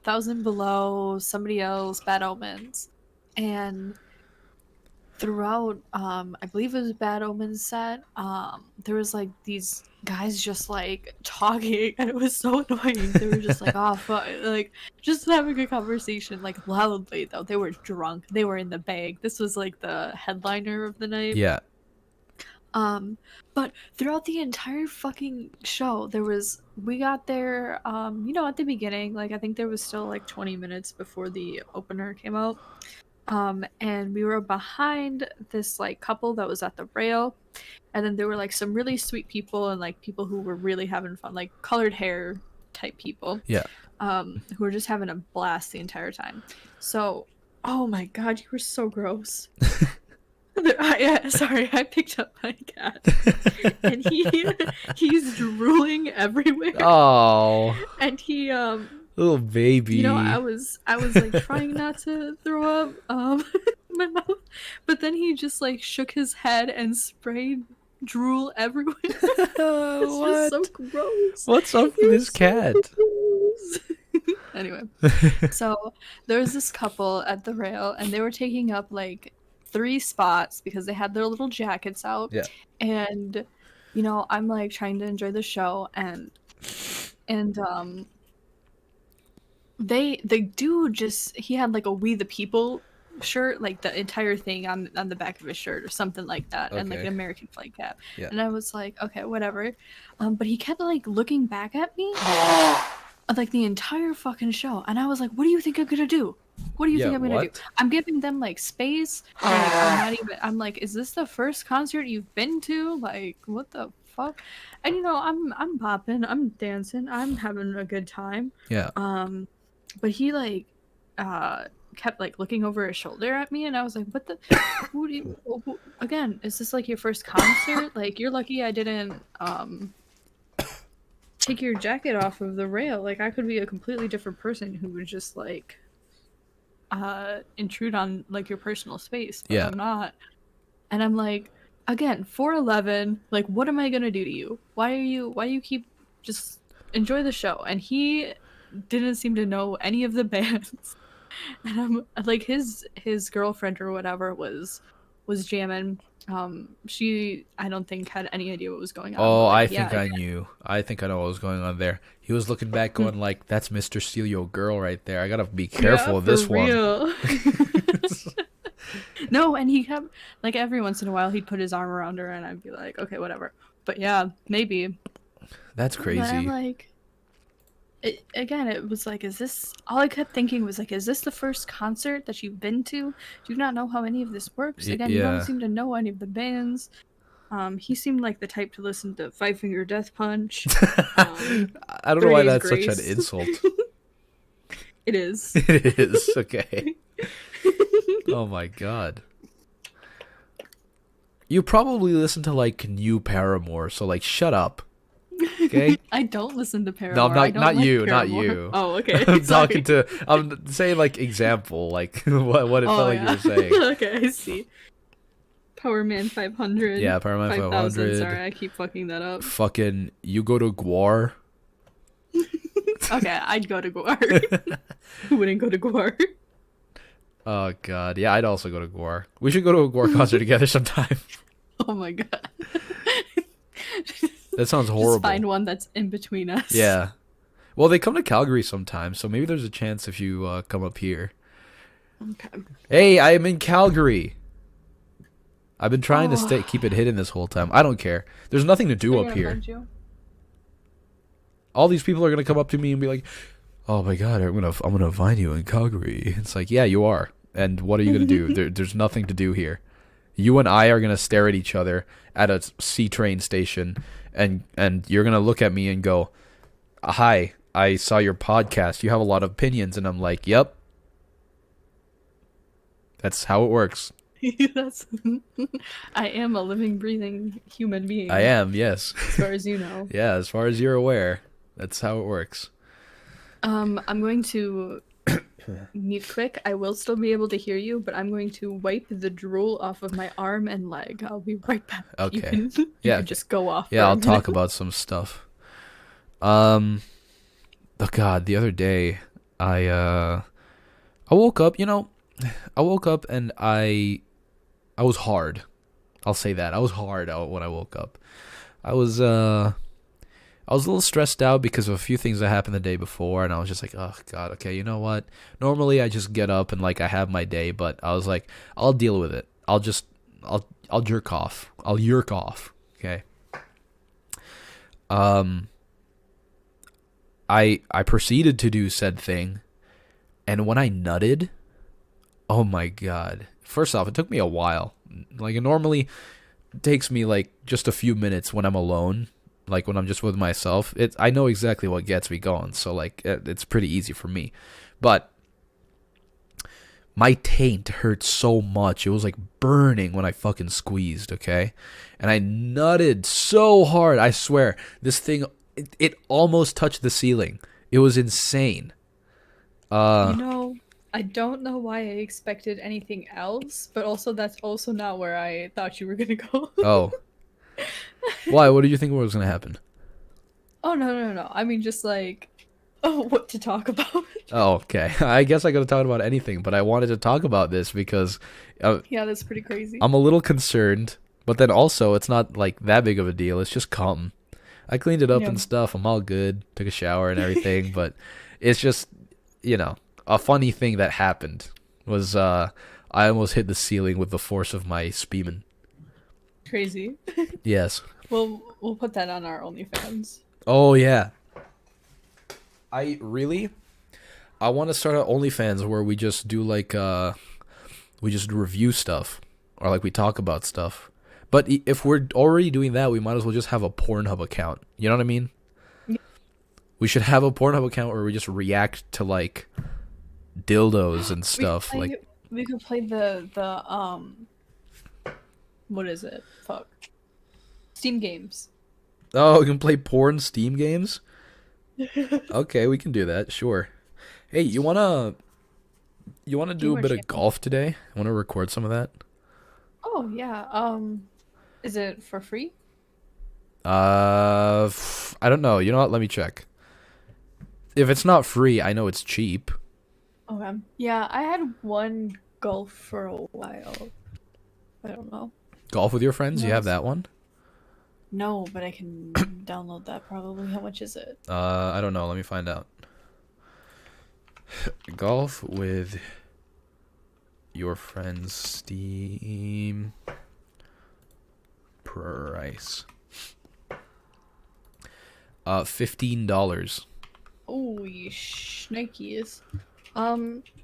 Thousand Below, somebody else, Bad Omens. And throughout, I believe it was Bad Omens set, there was like these guys just like talking, and it was so annoying. They were just like, oh, fuck, like just having a conversation, like loudly though. They were drunk, they were in the bag. This was like the headliner of the night. Yeah. Um, but throughout the entire fucking show, we got there, at the beginning, like I think there was still like 20 minutes before the opener came out. And we were behind this like couple that was at the rail, and then there were like some really sweet people and like people who were really having fun, like colored hair type people, Yeah. who were just having a blast the entire time. So, oh my God, you were so gross. Sorry, I picked up my cat, and he's drooling everywhere, Oh, and he little baby. I was like trying not to throw up my mouth, but then he just like shook his head and sprayed drool everywhere. It's just so What? gross. What's up with You're this so cat? gross. Anyway, so there was this couple at the rail, and they were taking up like 3 spots because they had their little jackets out. Yeah. And I'm like trying to enjoy the show, and the dude just, he had like a We the People shirt, like the entire thing on the back of his shirt or something like that, and like Okay. an American flag cap. Yeah. And I was like, okay, whatever. But he kept like looking back at me like the entire fucking show, and I was like, what do you think I'm gonna do? What do you Yeah, think I'm gonna do? what? I'm giving them like space. Like, I'm like, is this the first concert you've been to? Like, what the fuck? And I'm popping, I'm dancing, I'm having a good time. Yeah. But he like kept like looking over his shoulder at me, and I was like, what the again, is this like your first concert? Like, you're lucky I didn't take your jacket off of the rail. Like, I could be a completely different person who would just like intrude on like your personal space, but Yeah. I'm not. And I'm like, again, 4'11", like, what am I gonna do to you? Why you keep, just enjoy the show. And he didn't seem to know any of the bands. And I'm like, his girlfriend or whatever was jamming. She, I don't think, had any idea what was going on. Oh, But, I like, think yeah, I knew. I think I know what was going on there. He was looking back, going like, "That's Mr. Steal Your Girl right there. I gotta be careful yeah, with this for one." real. No, and he kept, like, every once in a while he'd put his arm around her, and I'd be like, okay, whatever. But yeah, maybe. That's But I'm crazy. like, again, it was like, is this, all I kept thinking was like, is this the first concert that you've been to? Do you not know how any of this works? Again, you don't Yeah. seem to know any of the bands. He seemed like the type to listen to Five Finger Death Punch, I don't know 30 why Days that's such an Grace. insult. It is. It is. Okay. Oh my god. You probably listen to like new Paramore, so like shut up. Okay? I don't listen to Paramore. No, I'm I not don't not like you, not Paramore. you. Oh, okay. I'm Sorry. talking to I'm saying like example, like what it felt Oh, like yeah. you were saying. Okay, I see. Power Man 500. Yeah, Paramount 5,000, 500. sorry, I keep fucking that up. Fucking, you go to Guar. Okay, I'd go to Guar. Who wouldn't go to Guar? Oh god, yeah, I'd also go to Guar. We should go to a Guar concert together sometime. Oh my god. That sounds horrible. Just find one that's in between us. Yeah. Well, they come to Calgary sometimes, so maybe there's a chance if you come up here. Okay. Hey, I am in Calgary. I've been trying to keep it hidden this whole time. I don't care. There's nothing to do up here. All these people are gonna come up to me and be like, "Oh my god, I'm gonna find you in Calgary." It's like, yeah, you are. And what are you gonna do? There's nothing to do here. You and I are gonna stare at each other at a C train station, and you're gonna look at me and go, "Hi, I saw your podcast. You have a lot of opinions," and I'm like, "Yep." That's how it works. That's I am a living, breathing human being. I am, yes. As far as you know. Yeah, as far as you're aware, that's how it works. I'm going to mute quick. I will still be able to hear you, but I'm going to wipe the drool off of my arm and leg. I'll be right back. Okay. You can just go off. Yeah, I'll talk about some stuff. Oh god, the other day I woke up, and I was hard. I'll say that. I was hard when I woke up. I was a little stressed out because of a few things that happened the day before, and I was just like, oh god, okay, you know what? Normally I just get up and like I have my day, but I was like, I'll deal with it. I'll jerk off. I'll yerk off. Okay. I proceeded to do said thing, and when I nutted, oh my god. First off, it took me a while. Like, it normally takes me like just a few minutes when I'm alone, like when I'm just with myself. I know exactly what gets me going, so like it's pretty easy for me. But my taint hurt so much. It was like burning when I fucking squeezed, okay? And I nutted so hard. I swear, this thing, it almost touched the ceiling. It was insane. I don't know why I expected anything else, but also that's also not where I thought you were gonna go. Oh. Why? What did you think was gonna happen? Oh, no. I mean, just like, what to talk about. Oh, okay. I guess I could have talked about anything, but I wanted to talk about this because yeah, that's pretty crazy. I'm a little concerned, but then also it's not like that big of a deal. It's just cum. I cleaned it up and stuff. I'm all good. Took a shower and everything, but it's just, a funny thing that happened was I almost hit the ceiling with the force of my spemen. Crazy. Yes. We'll put that on our OnlyFans. Oh yeah. I want to start an OnlyFans where we just do like we just review stuff or like we talk about stuff. But if we're already doing that, we might as well just have a Pornhub account. You know what I mean? Yeah. We should have a Pornhub account where we just react to like dildos and stuff. We could play the what is it? Fuck. Steam games. Oh, we can play porn Steam games? Okay, we can do that, sure. Hey, you wanna do a bit of golf today? I wanna record some of that. Oh yeah. Is it for free? I don't know. You know what? Let me check. If it's not free, I know it's cheap. Okay. Yeah, I had one golf for a while. I don't know. Golf with your friends? You have that one? No, but I can download that probably. How much is it? I don't know. Let me find out. Golf with your friends Steam price. $15. Holy shnikes.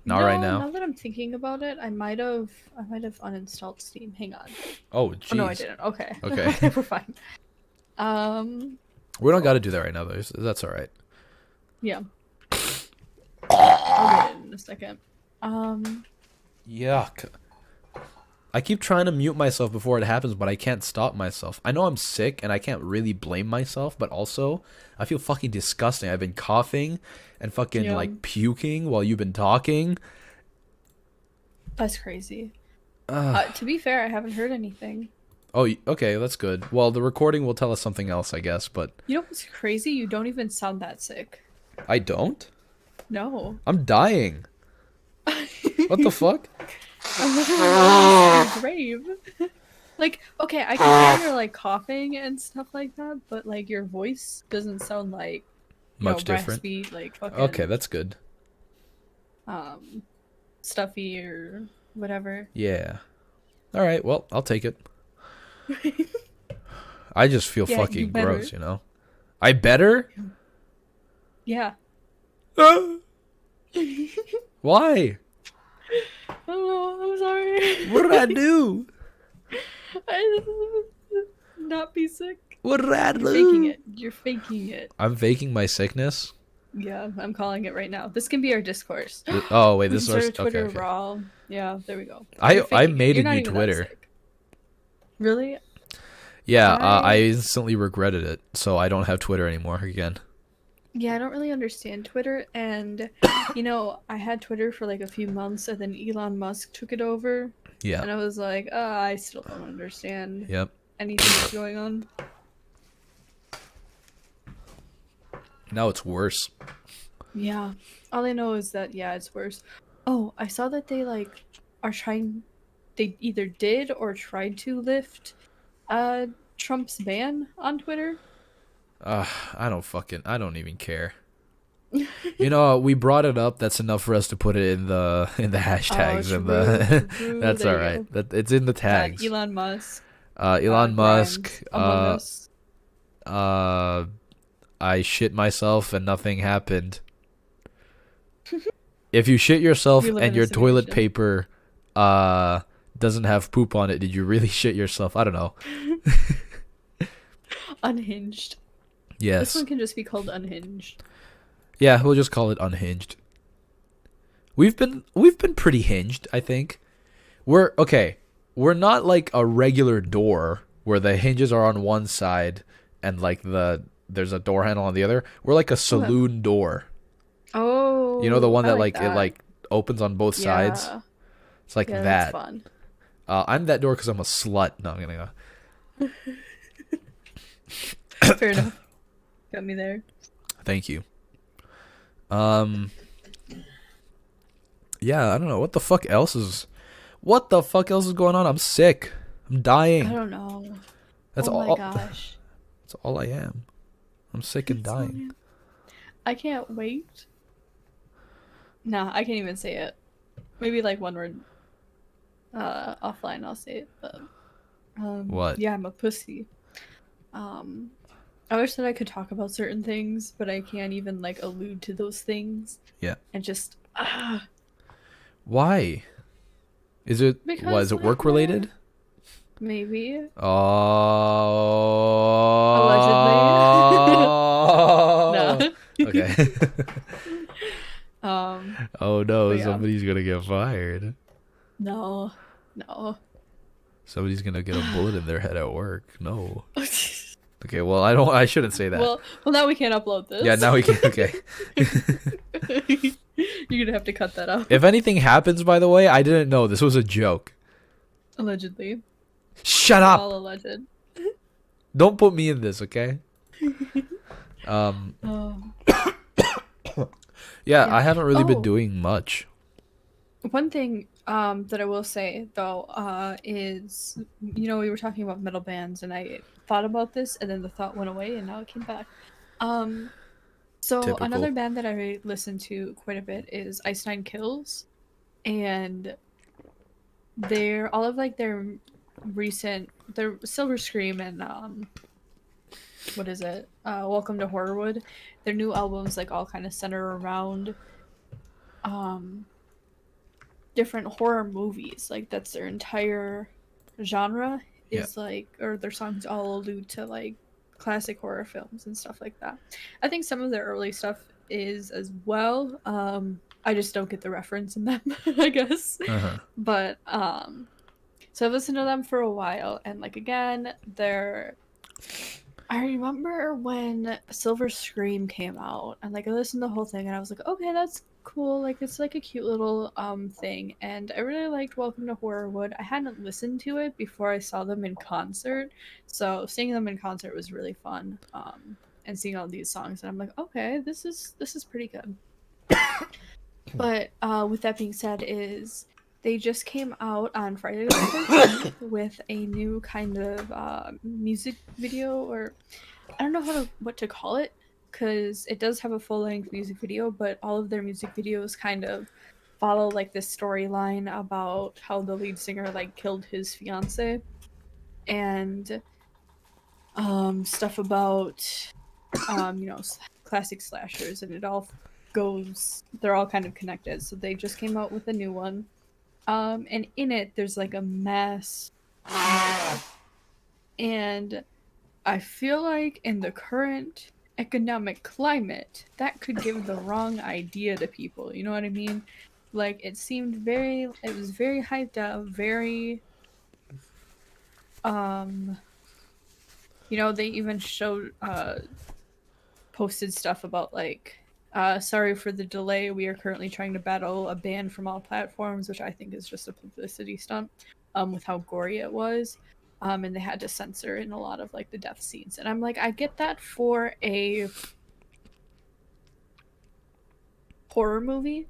Not right now. Now that I'm thinking about it, I might have uninstalled Steam. Hang on. Oh, jeez. Oh, no, I didn't. Okay. Okay. We're fine. We don't got to do that right now, though. That's all right. Yeah. I'll get it in a second. Yuck. I keep trying to mute myself before it happens, but I can't stop myself. I know I'm sick, and I can't really blame myself, but also, I feel fucking disgusting. I've been coughing and fucking, like, puking while you've been talking. That's crazy. To be fair, I haven't heard anything. Oh, okay, that's good. Well, the recording will tell us something else, I guess, but You know what's crazy? You don't even sound that sick. I don't? No. I'm dying. I'm What the fuck? literally almost in the grave. Like, okay, I can hear you're like coughing and stuff like that, but like your voice doesn't sound like, Much different. raspy, like Okay, fucking that's good. um stuffy or whatever. Yeah. All right, well, I'll take it. I just feel Yeah, you fucking better. gross, you know? I better? Yeah. Why? Oh, I'm sorry. What did I do? I not be sick. What did I You're faking do? it. You're faking it. I'm faking my sickness? Yeah, I'm calling it right now. This can be our discourse. Oh, wait, We this can is our... start a Okay, Twitter okay. raw. Yeah, there we go. You're I faking it. made a You're not new even that Twitter. sick. Really? Yeah, I I instantly regretted it, so I don't have Twitter anymore again. Yeah, I don't really understand Twitter, and I had Twitter for like a few months, and then Elon Musk took it over, Yeah. and I was like, I still don't understand Yep. anything that's going on. Now it's worse. Yeah, all I know is that it's worse. Oh, I saw that they like are trying. They either did or tried to lift uh Trump's ban on Twitter. I don't even care. You know, we brought it up. That's enough for us to put it in the Oh, hashtags and true, the. true. That's There all you right. go. It's in the Yeah, tags. Elon Musk, Elon Grimes, Musk. Among Us. Uh, I shit myself and nothing happened. If you shit yourself We live and in a your toilet simulation. paper, uh, doesn't have poop on it, did you really shit yourself? I don't know. Unhinged. This Yes. one can just be called Unhinged. Yeah, we'll just call it unhinged. We've been pretty hinged, I think. We're okay. We're not like a regular door where the hinges are on one side and like there's a door handle on the other. We're like a Okay. saloon door. You know the Oh, one I that like like it that. like opens on both sides. Yeah. It's like Yeah, that's that. fun. I'm that door because I'm a slut. No, I'm gonna Fair enough. Got me there. go. Thank you. Um. Yeah, I don't know what the fuck else is going on. I'm sick. I'm I dying. don't know. That's Oh my all. gosh. That's all I am. I'm sick and That's so dying. weird. I can't wait. Nah, I can't even say it. Maybe like one word offline I'll say it, but What? yeah, I'm a pussy. Um I wish that I could talk about certain things, but I can't even like allude to those things Yeah. and just Why? Is it what? Is because it like work related? maybe allegedly. Oh. No. Okay. um Oh no, but yeah. somebody's gonna get fired. No. No. Somebody's gonna get a bullet in their head at work. No. Okay, well I don't. I shouldn't say that. Well now we can't upload Yeah, this. now we can. Okay. You're gonna have to cut that out. If anything happens, by the way, I didn't know this was a joke. Allegedly. Shut It's up. all alleged. Don't put me in this, okay? Um. Oh. Yeah, Yeah. I haven't really been Oh, doing much. one thing that I will say though is we were talking about metal bands and I thought about this and then the thought went away and now it came back. Um so Typical. another band that I listen to quite a bit is Ice Nine Kills, and they're all of like their Silver Scream and what is it? Welcome to Horrorwood. Their new albums like all kind of center around um different horror movies. Like that's their entire genre Yeah. is like, or their songs all allude to like classic horror films and stuff like that. I think some of their early stuff is as well. I just don't get the reference in them, I guess. Uh-huh. But so I've listened to them for a while, and like again, they're. I remember when Silver Scream came out, and like I listened to the whole thing, and I was like, okay, cool. Like it's like a cute little thing, and I really liked Welcome to Horrorwood. I hadn't listened to it before I saw them in concert, so seeing them in concert was really fun. And seeing all these songs, and I'm like, okay, this is pretty good. But with that being said, is they just came out on Friday the 13th with a new kind of music video, or I don't know what to call it, because it does have a full length music video, but all of their music videos kind of follow like this storyline about how the lead singer like killed his fiance, and stuff about you know, classic slashers, and it all goes, they're all kind of connected. So they just came out with a new one. And in it there's like a mass murder. And I feel like in the current economic climate, that could give the wrong idea to people. You know what I mean? Like it was very hyped up, very um you know, they even showed posted stuff about like sorry for the delay, we are currently trying to battle a ban from all platforms, which I think is just a publicity stunt, with how gory it was. And they had to censor in a lot of like the death scenes, and I'm like, I get that for a horror movie,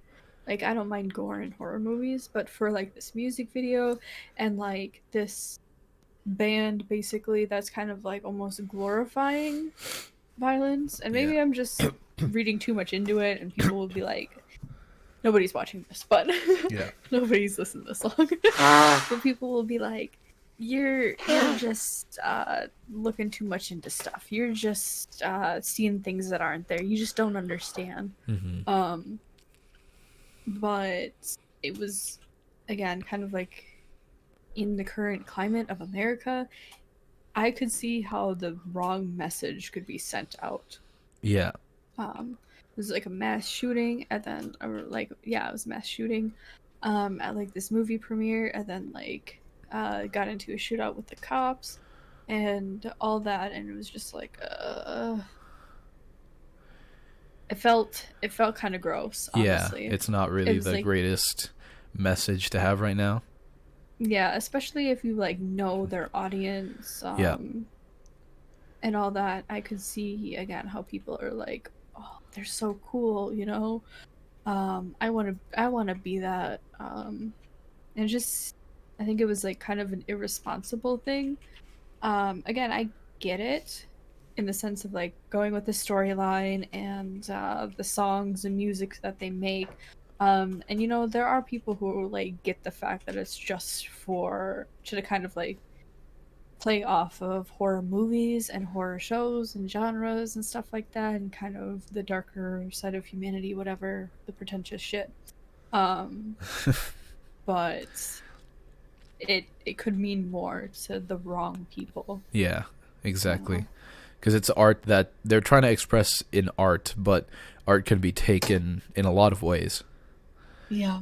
like I don't mind gore in horror movies, but for like this music video and like this band basically that's kind of like almost glorifying violence, and Yeah. maybe I'm just reading too much into it, and people will be like, nobody's watching this, but Yeah. nobody's listened this long. But people will be like, you're just looking too much into stuff. You're just seeing things that aren't there. You just don't understand. Mm-hmm. Um, but it was again kind of like in the current climate of America, I could see how the wrong message could be sent out. Yeah. It was like a mass shooting, and then or like yeah, it was a mass shooting at like this movie premiere, and then like got into a shootout with the cops and all that, and it was just like it felt kind of gross, Yeah. honestly. It's not It really was the like, greatest message to have right now. yeah, especially if you like know their audience, Yeah. and all that. I could see again how people are like, oh, they're so cool, you know. I want to be that. And just I think it was like kind of an irresponsible thing. Again, I get it in the sense of like going with the storyline and the songs and music that they make. And you know, there are people who like get the fact that it's just for to kind of like play off of horror movies and horror shows and genres and stuff like that, and kind of the darker side of humanity, whatever, the pretentious shit. Um, but it could mean more to the wrong people, Yeah. you Exactly. know. Because it's art that they're trying to express in art, but art can be taken in a lot of ways. Yeah.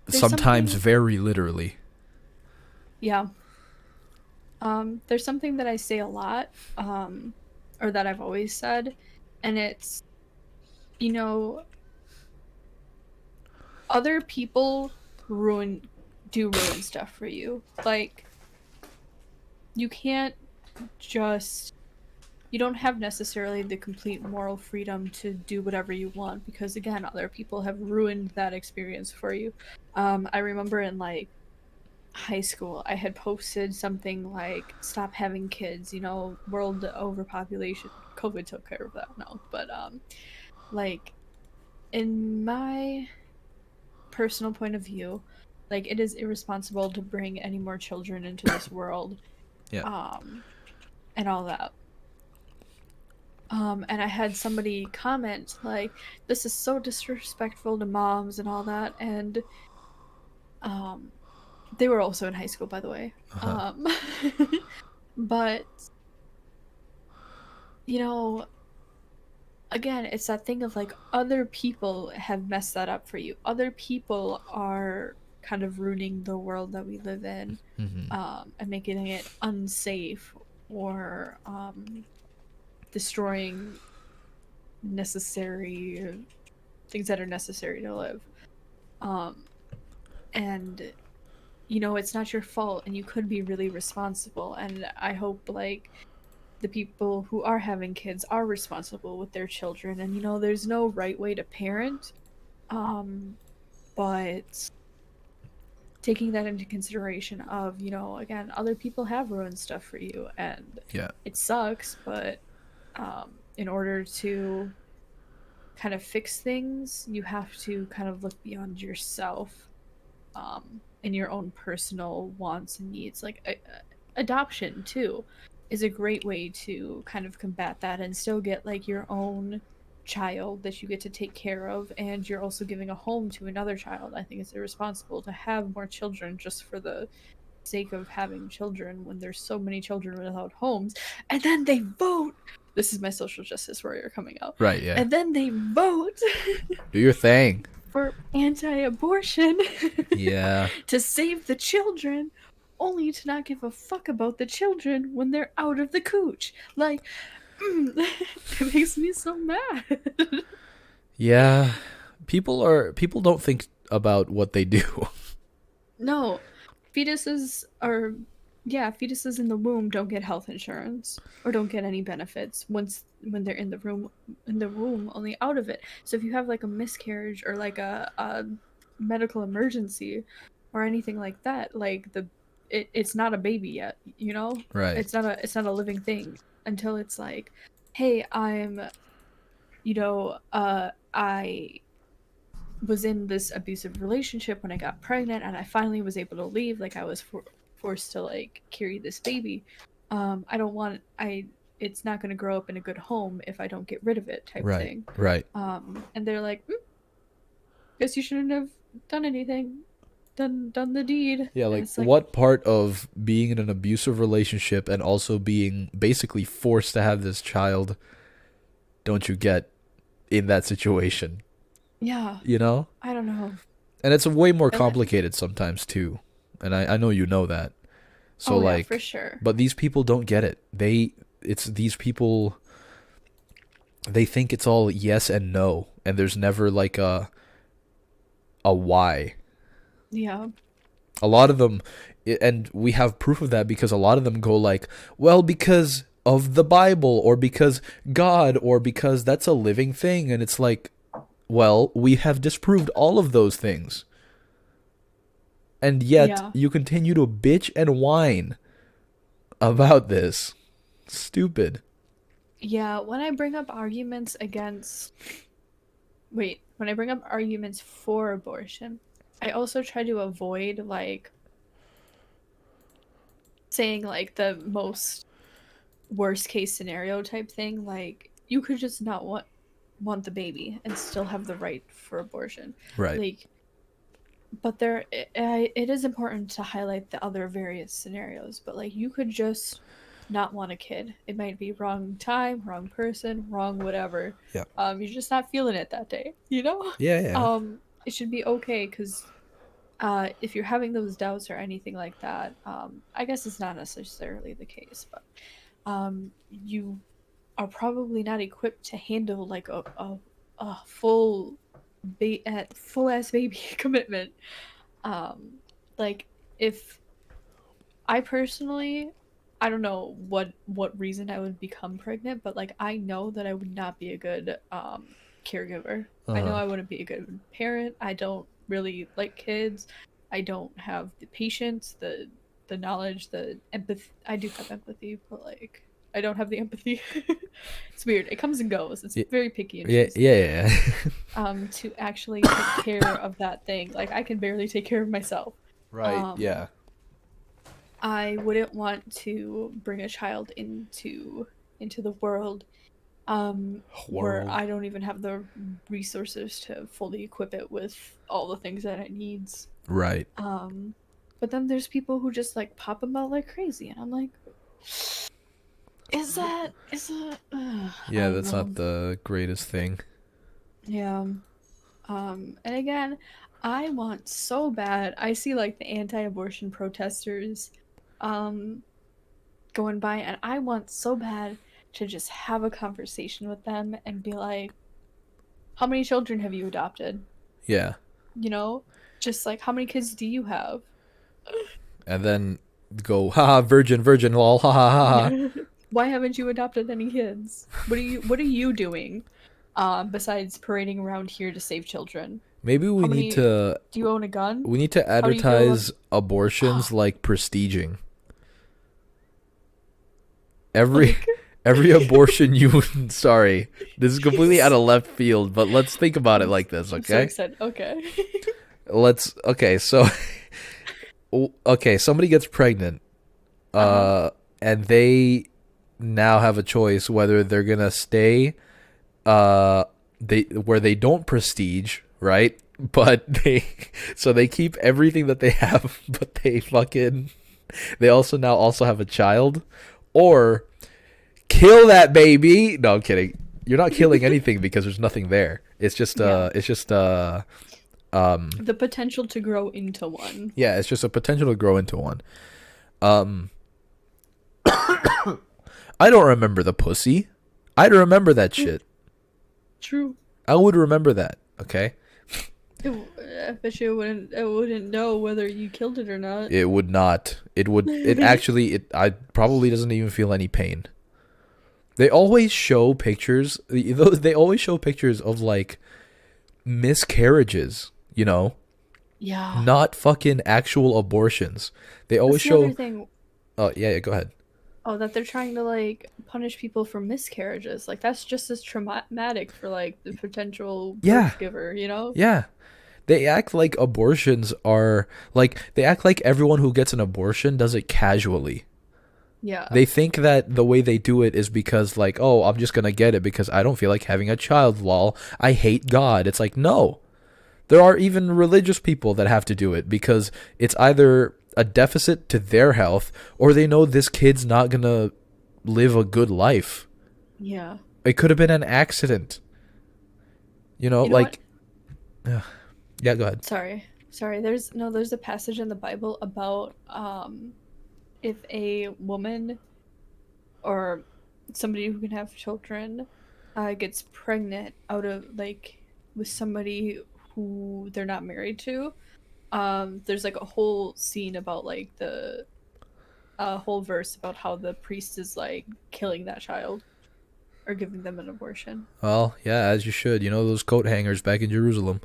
There's Sometimes something, very literally. yeah. There's something that I say a lot, or that I've always said, and it's, you know, other people ruin ruin stuff for you. Like you can't just you don't have necessarily the complete moral freedom to do whatever you want, because again, other people have ruined that experience for you. I remember in like high school, I had posted something like stop having kids, you know, world overpopulation. COVID took care of that, no. But like in my personal point of view, like it is irresponsible to bring any more children into this world, Yeah. um and all that. And I had somebody comment like, this is so disrespectful to moms and all that, and um they were also in high school, by the way. Uh-huh. But you know, again, it's that thing of like other people have messed that up for you. Other people are kind of ruining the world that we live in, Mm-hmm. and making it unsafe, or destroying necessary. things that are necessary to live. Um, and it's not your fault, and you could be really responsible. And I hope like the people who are having kids are responsible with their children. And there's no right way to parent. Um, but taking that into consideration of, again, other people have ruined stuff for you, and Yeah. it sucks, but in order to kind of fix things, you have to kind of look beyond yourself, and your own personal wants and needs. Like adoption too is a great way to kind of combat that and still get like your own child that you get to take care of, and you're also giving a home to another child. I think it's irresponsible to have more children just for the sake of having children when there's so many children without homes. And then they vote, this is my social justice warrior coming out, Right. Yeah. and then they vote Do your thing. for anti-abortion Yeah. to save the children, only to not give a fuck about the children when they're out of the cooch. Like, it makes me so mad. Yeah. People don't think about what they do. No, fetuses are, yeah, fetuses in the womb don't get health insurance or don't get any benefits when they're in the womb, only out of it. So if you have like a miscarriage or like a medical emergency or anything like that, like it's not a baby yet, Right. it's not a living thing until it's like, hey, I was in this abusive relationship when I got pregnant, and I finally was able to leave. Like, I was forced to like carry this baby. I don't want I It's not going to grow up in a good home if I don't get rid of it, type Right. thing. Right. And they're like, guess you shouldn't have done anything, done the deed. Yeah, And like it's like, what part of being in an abusive relationship and also being basically forced to have this child don't you get in that situation? yeah, You know? I don't know. And it's way more And then, complicated sometimes too. And I know you know that. So oh yeah, for like, sure. but these people don't get it. It's these people, they think it's all yes and no, and there's never like a why. Yeah, A lot of them, and we have proof of that because a lot of them go like, well, because of the Bible, or because God, or because that's a living thing. And it's like, well, we have disproved all of those things. And yet yeah, you continue to bitch and whine about this. Stupid. yeah. When I bring up arguments for abortion, I also try to avoid like saying like the most worst case scenario type thing. Like, you could just not want the baby and still have the right for abortion. Right. Like, but it is important to highlight the other various scenarios. But like, you could just not want a kid. It might be wrong time, wrong person, wrong whatever. Yeah. You're just not feeling it that day, you know. Yeah, yeah. It should be okay, because if you're having those doubts or anything like that, I guess it's not necessarily the case, but you are probably not equipped to handle like a full ass baby commitment. Um, like, if I personally, I don't know what reason I would become pregnant, but like, I know that I would not be a good caregiver. I know Uh-huh. I wouldn't be a good parent. I don't really like kids. I don't have the patience, the knowledge, the empathy. I do have empathy, but like, I don't have the empathy. It's weird. It comes and goes. It's Yeah, very picky and yeah, choosy. yeah, yeah. To actually take care of that thing. Like, I can barely take care of myself. Right, Um, yeah. I wouldn't want to bring a child into the world where World. I don't even have the resources to fully equip it with all the things that it needs. Right. Um, but then there's people who just like pop them out like crazy, and I'm like, is that I Yeah, don't that's not know. the greatest thing. Yeah. And again, I want so bad. I see like the anti-abortion protesters um going by, and I want so bad to just have a conversation with them and be like, how many children have you adopted? Yeah. You know, just like how many kids do you have? And then go, haha, virgin, virgin, lol, ha ha ha ha. Yeah. Why haven't you adopted any kids? What are you doing? Besides parading around here to save children? Maybe How many do you own a gun? we need to How do you feel about advertise abortions like prestiging. Every like every abortion you sorry, this is completely out jeez. of left field, but let's think about it I'm, like this, I'm so okay? excited. Okay. Let's okay, so okay, somebody gets pregnant, Uh-huh. uh, and they now have a choice whether they're gonna stay, they where they don't prestige, right? But they keep everything that they have, but they also have a child, or kill that baby. No, I'm kidding. You're not killing anything because there's nothing there. Yeah. It's just The potential to grow into one. yeah, it's just a potential to grow into one. Um, I don't remember the pussy. I'd remember that shit. True. I would remember that. Okay, I bet you it wouldn't know whether you killed it or not. it would not. It would. It actually. It. I probably doesn't even feel any pain. They always show pictures. They always show pictures of like miscarriages. You know, Yeah. not fucking actual abortions. They always That's the other show. thing. Oh yeah, yeah. Go ahead. Oh, that they're trying to like punish people for miscarriages. Like that's just as traumatic for like the potential Yeah, birth giver, you know? yeah. They act like abortions are like they act like everyone who gets an abortion does it casually. Yeah. They think that the way they do it is because like, oh, I'm just gonna get it because I don't feel like having a child. Lol. I hate God. It's like no. There are even religious people that have to do it because it's either a deficit to their health or they know this kid's not gonna live a good life. Yeah. It could have been an accident. You know, You know what? like yeah, go ahead. Sorry. Sorry. There's a passage in the Bible about if a woman or somebody who can have children gets pregnant out of like with somebody who they're not married to. There's like a whole scene about like the whole verse about how the priest is like killing that child or giving them an abortion. Well, yeah, as you should. You know those coat hangers back in Jerusalem.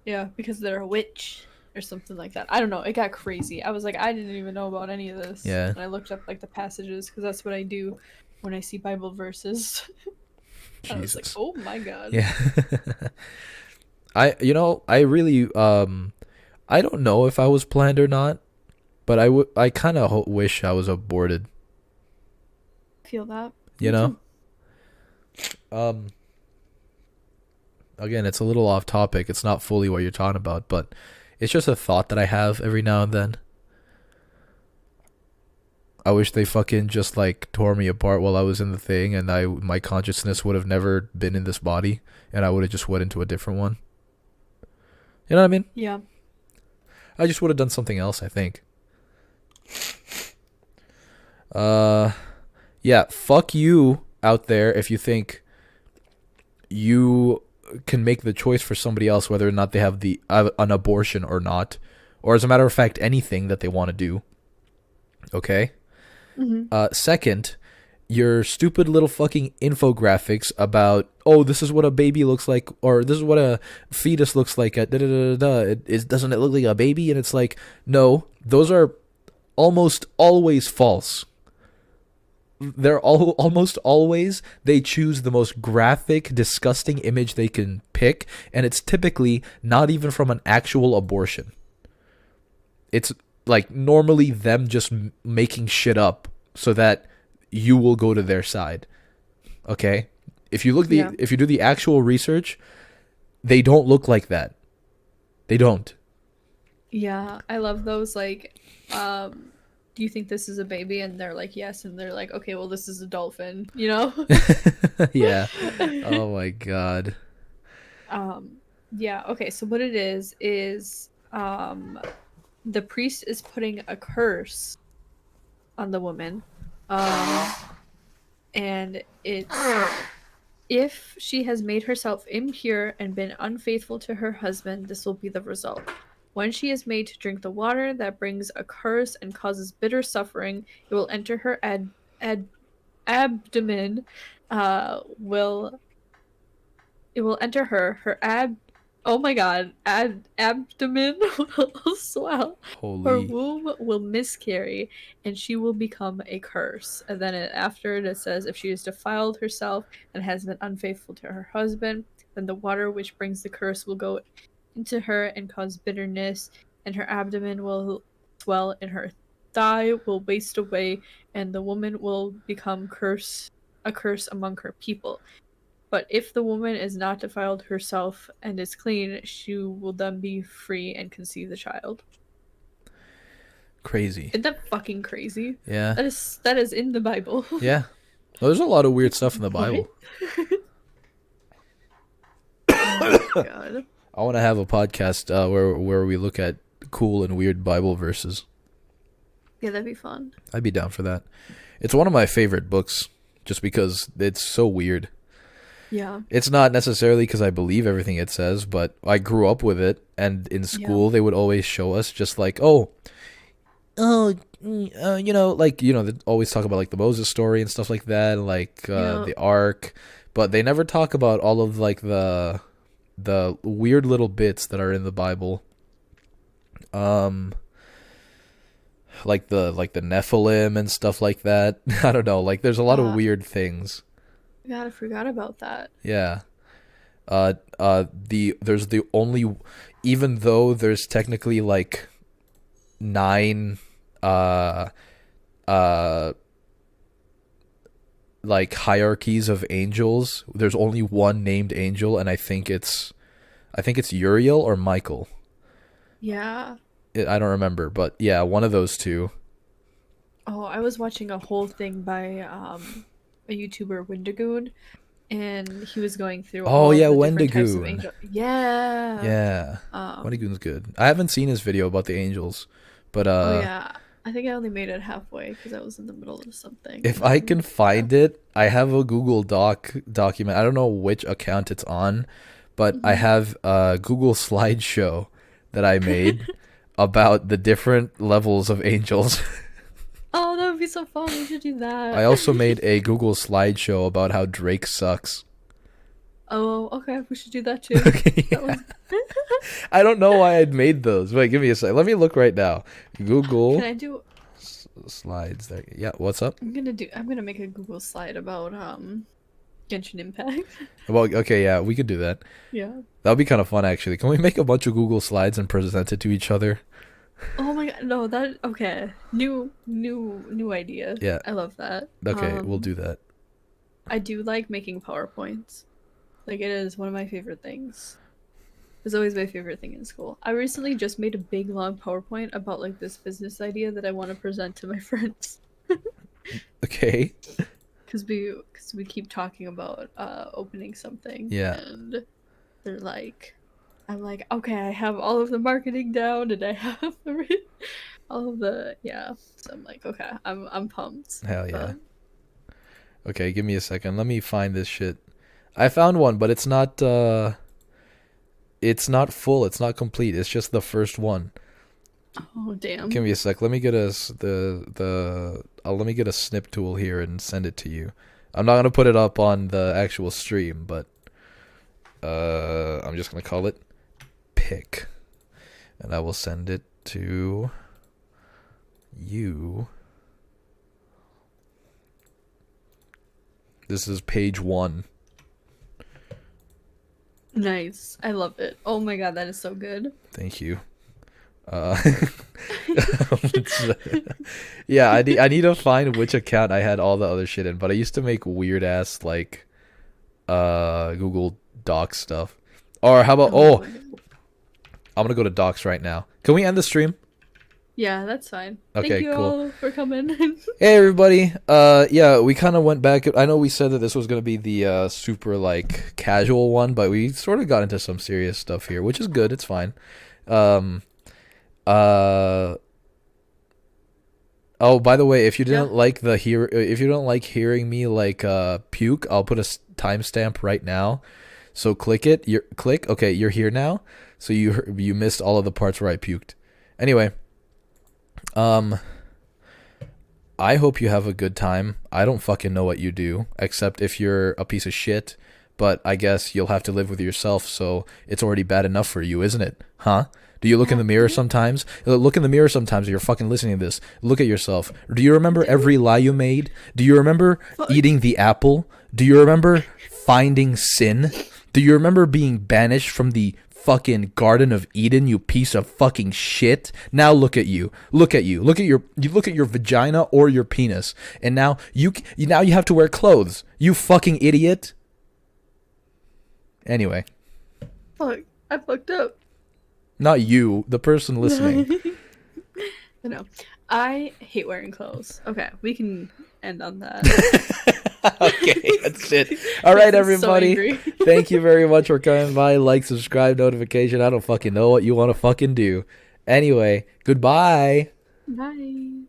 Yeah, because they're a witch or something like that. I don't know. It got crazy. I was like, I didn't even know about any of this, Yeah. and I looked up like the passages because that's what I do when I see Bible verses. I was like, Jesus. oh my god. Yeah. I really I don't know if I was planned or not, but I kind of wish I was aborted, Feel that? you Me know? too. Um Again, it's a little off topic. It's not fully what you're talking about, but it's just a thought that I have every now and then. I wish they fucking just like tore me apart while I was in the thing and my consciousness would have never been in this body and I would have just went into a different one. You know what I mean? Yeah. I just would have done something else, I think. Uh yeah, fuck you out there if you think you can make the choice for somebody else whether or not they have the an abortion or not, or as a matter of fact anything that they want to do. Okay? Mm-hmm. Second, your stupid little fucking infographics about, oh, this is what a baby looks like, or this is what a fetus looks like. Doesn't it look like a baby? And it's like, no, those are almost always false. They're almost always, they choose the most graphic, disgusting image they can pick, and it's typically not even from an actual abortion. It's like normally them just making shit up so that you will go to their side. Okay? Yeah. If you do the actual research, they don't look like that. They don't. Yeah. I love those like do you think this is a baby? And they're like, yes. And they're like, okay, well, this is a dolphin, you know? Yeah. Oh my god. um, yeah. Okay. So what it is, the priest is putting a curse on the woman. Um, and it's If she has made herself impure and been unfaithful to her husband, this will be the result. When she is made to drink the water that brings a curse and causes bitter suffering, it will enter her ad- abdomen. Will it will enter her oh my god, abdomen will swell. Her Holy womb will miscarry, and she will become a curse. And then after it says, if she has defiled herself and has been unfaithful to her husband, then the water which brings the curse will go into her and cause bitterness, and her abdomen will swell, and her thigh will waste away, and the woman will become a curse among her people. But if the woman is not defiled herself and is clean, she will then be free and conceive the child. crazy. Isn't that fucking crazy? Yeah. That is in the Bible. Yeah. Well, there's a lot of weird stuff in the What? Bible. Oh my god. I want to have a podcast where we look at cool and weird Bible verses. Yeah, that'd be fun. I'd be down for that. It's one of my favorite books just because it's so weird. Yeah. It's not necessarily because I believe everything it says, but I grew up with it, and in school they would always show us just like, they always talk about like the Moses story and stuff like that, and like the Ark, but they never talk about all of like the weird little bits that are in the Bible, like the Nephilim and stuff like that. I don't know, like there's a lot of weird things. God, I forgot about that. Yeah. There's the only, even though there's technically like 9 like hierarchies of angels, there's only one named angel, and I think it's Uriel or Michael. Yeah. I don't remember, but yeah, one of those two. Oh, I was watching a whole thing by a YouTuber, Windigoon, and he was going through Oh all of yeah, the different types of Wendigoon. angel. Yeah. Yeah. Wendigoon's good. I haven't seen his video about the angels, but Oh yeah. I think I only made it halfway because I was in the middle of something. if I can find it, I have a Google document. I don't know which account it's on, but I have a Google slideshow that I made about the different levels of angels. Oh, that would be so fun. We should do that. I also made a Google slideshow about how Drake sucks. Oh, okay. We should do that too. Okay, That yeah. was... I don't know why I'd made those. Wait, give me a sec. Let me look right now. Google Can I do? slides. There. Yeah. What's up? I'm gonna make a Google slide about Genshin Impact. Well, okay, yeah, we could do that. Yeah. That would be kind of fun, actually. Can we make a bunch of Google slides and present it to each other? Oh my god, no, that okay. New idea. Yeah. I love that. Okay, we'll do that. I do like making PowerPoints. Like it is one of my favorite things. It's always my favorite thing in school. I recently just made a big long PowerPoint about like this business idea that I want to present to my friends. Okay. Cuz we keep talking about opening something, Yeah. and they're like, I'm like, okay, I have all of the marketing down, and I have all of the yeah. So I'm like, okay, I'm pumped. Hell yeah. Okay, give me a second. Let me find this shit. I found one, but it's not full. It's not complete. It's just the first one. Oh damn. Give me a sec. Let me get let me get a snip tool here and send it to you. I'm not gonna put it up on the actual stream, but I'm just gonna call it pick, and I will send it to you. This is page 1. Nice. I love it. Oh my god, that is so good. Thank you. Yeah, I need to find which account I had all the other shit in, but I used to make weird ass like Google Docs stuff. Or how about I'm gonna go to Docs right now. Can we end the stream? Yeah, that's fine. Okay, Thank you cool. all for coming. Hey everybody. Yeah, we kind of went back. I know we said that this was gonna be the super like casual one, but we sort of got into some serious stuff here, which is good. It's fine. Oh, by the way, if you Yeah. didn't like if you don't like hearing me like puke, I'll put a timestamp right now. So click it. You click. Okay, you're here now. So you missed all of the parts where I puked. Anyway, um, I hope you have a good time. I don't fucking know what you do, except if you're a piece of shit. But I guess you'll have to live with yourself. So it's already bad enough for you, isn't it? Huh? Do you look in Yeah. the mirror sometimes? Look in the mirror sometimes if you're fucking listening to this. Look at yourself. Do you remember every lie you made? Do you remember Fuck. eating the apple? Do you remember finding sin? Do you remember being banished from the fucking Garden of Eden, you piece of fucking shit? Now look at you. Look at you. Look at your vagina or your penis. And now you have to wear clothes. You fucking idiot. Anyway, Fuck. I fucked up. not you, the person listening. I know. I hate wearing clothes. Okay, we can end on that. Okay, that's it. All right, This is so everybody. angry. Thank you very much for coming by. Like, subscribe, notification. I don't fucking know what you want to fucking do. Anyway, goodbye. Bye.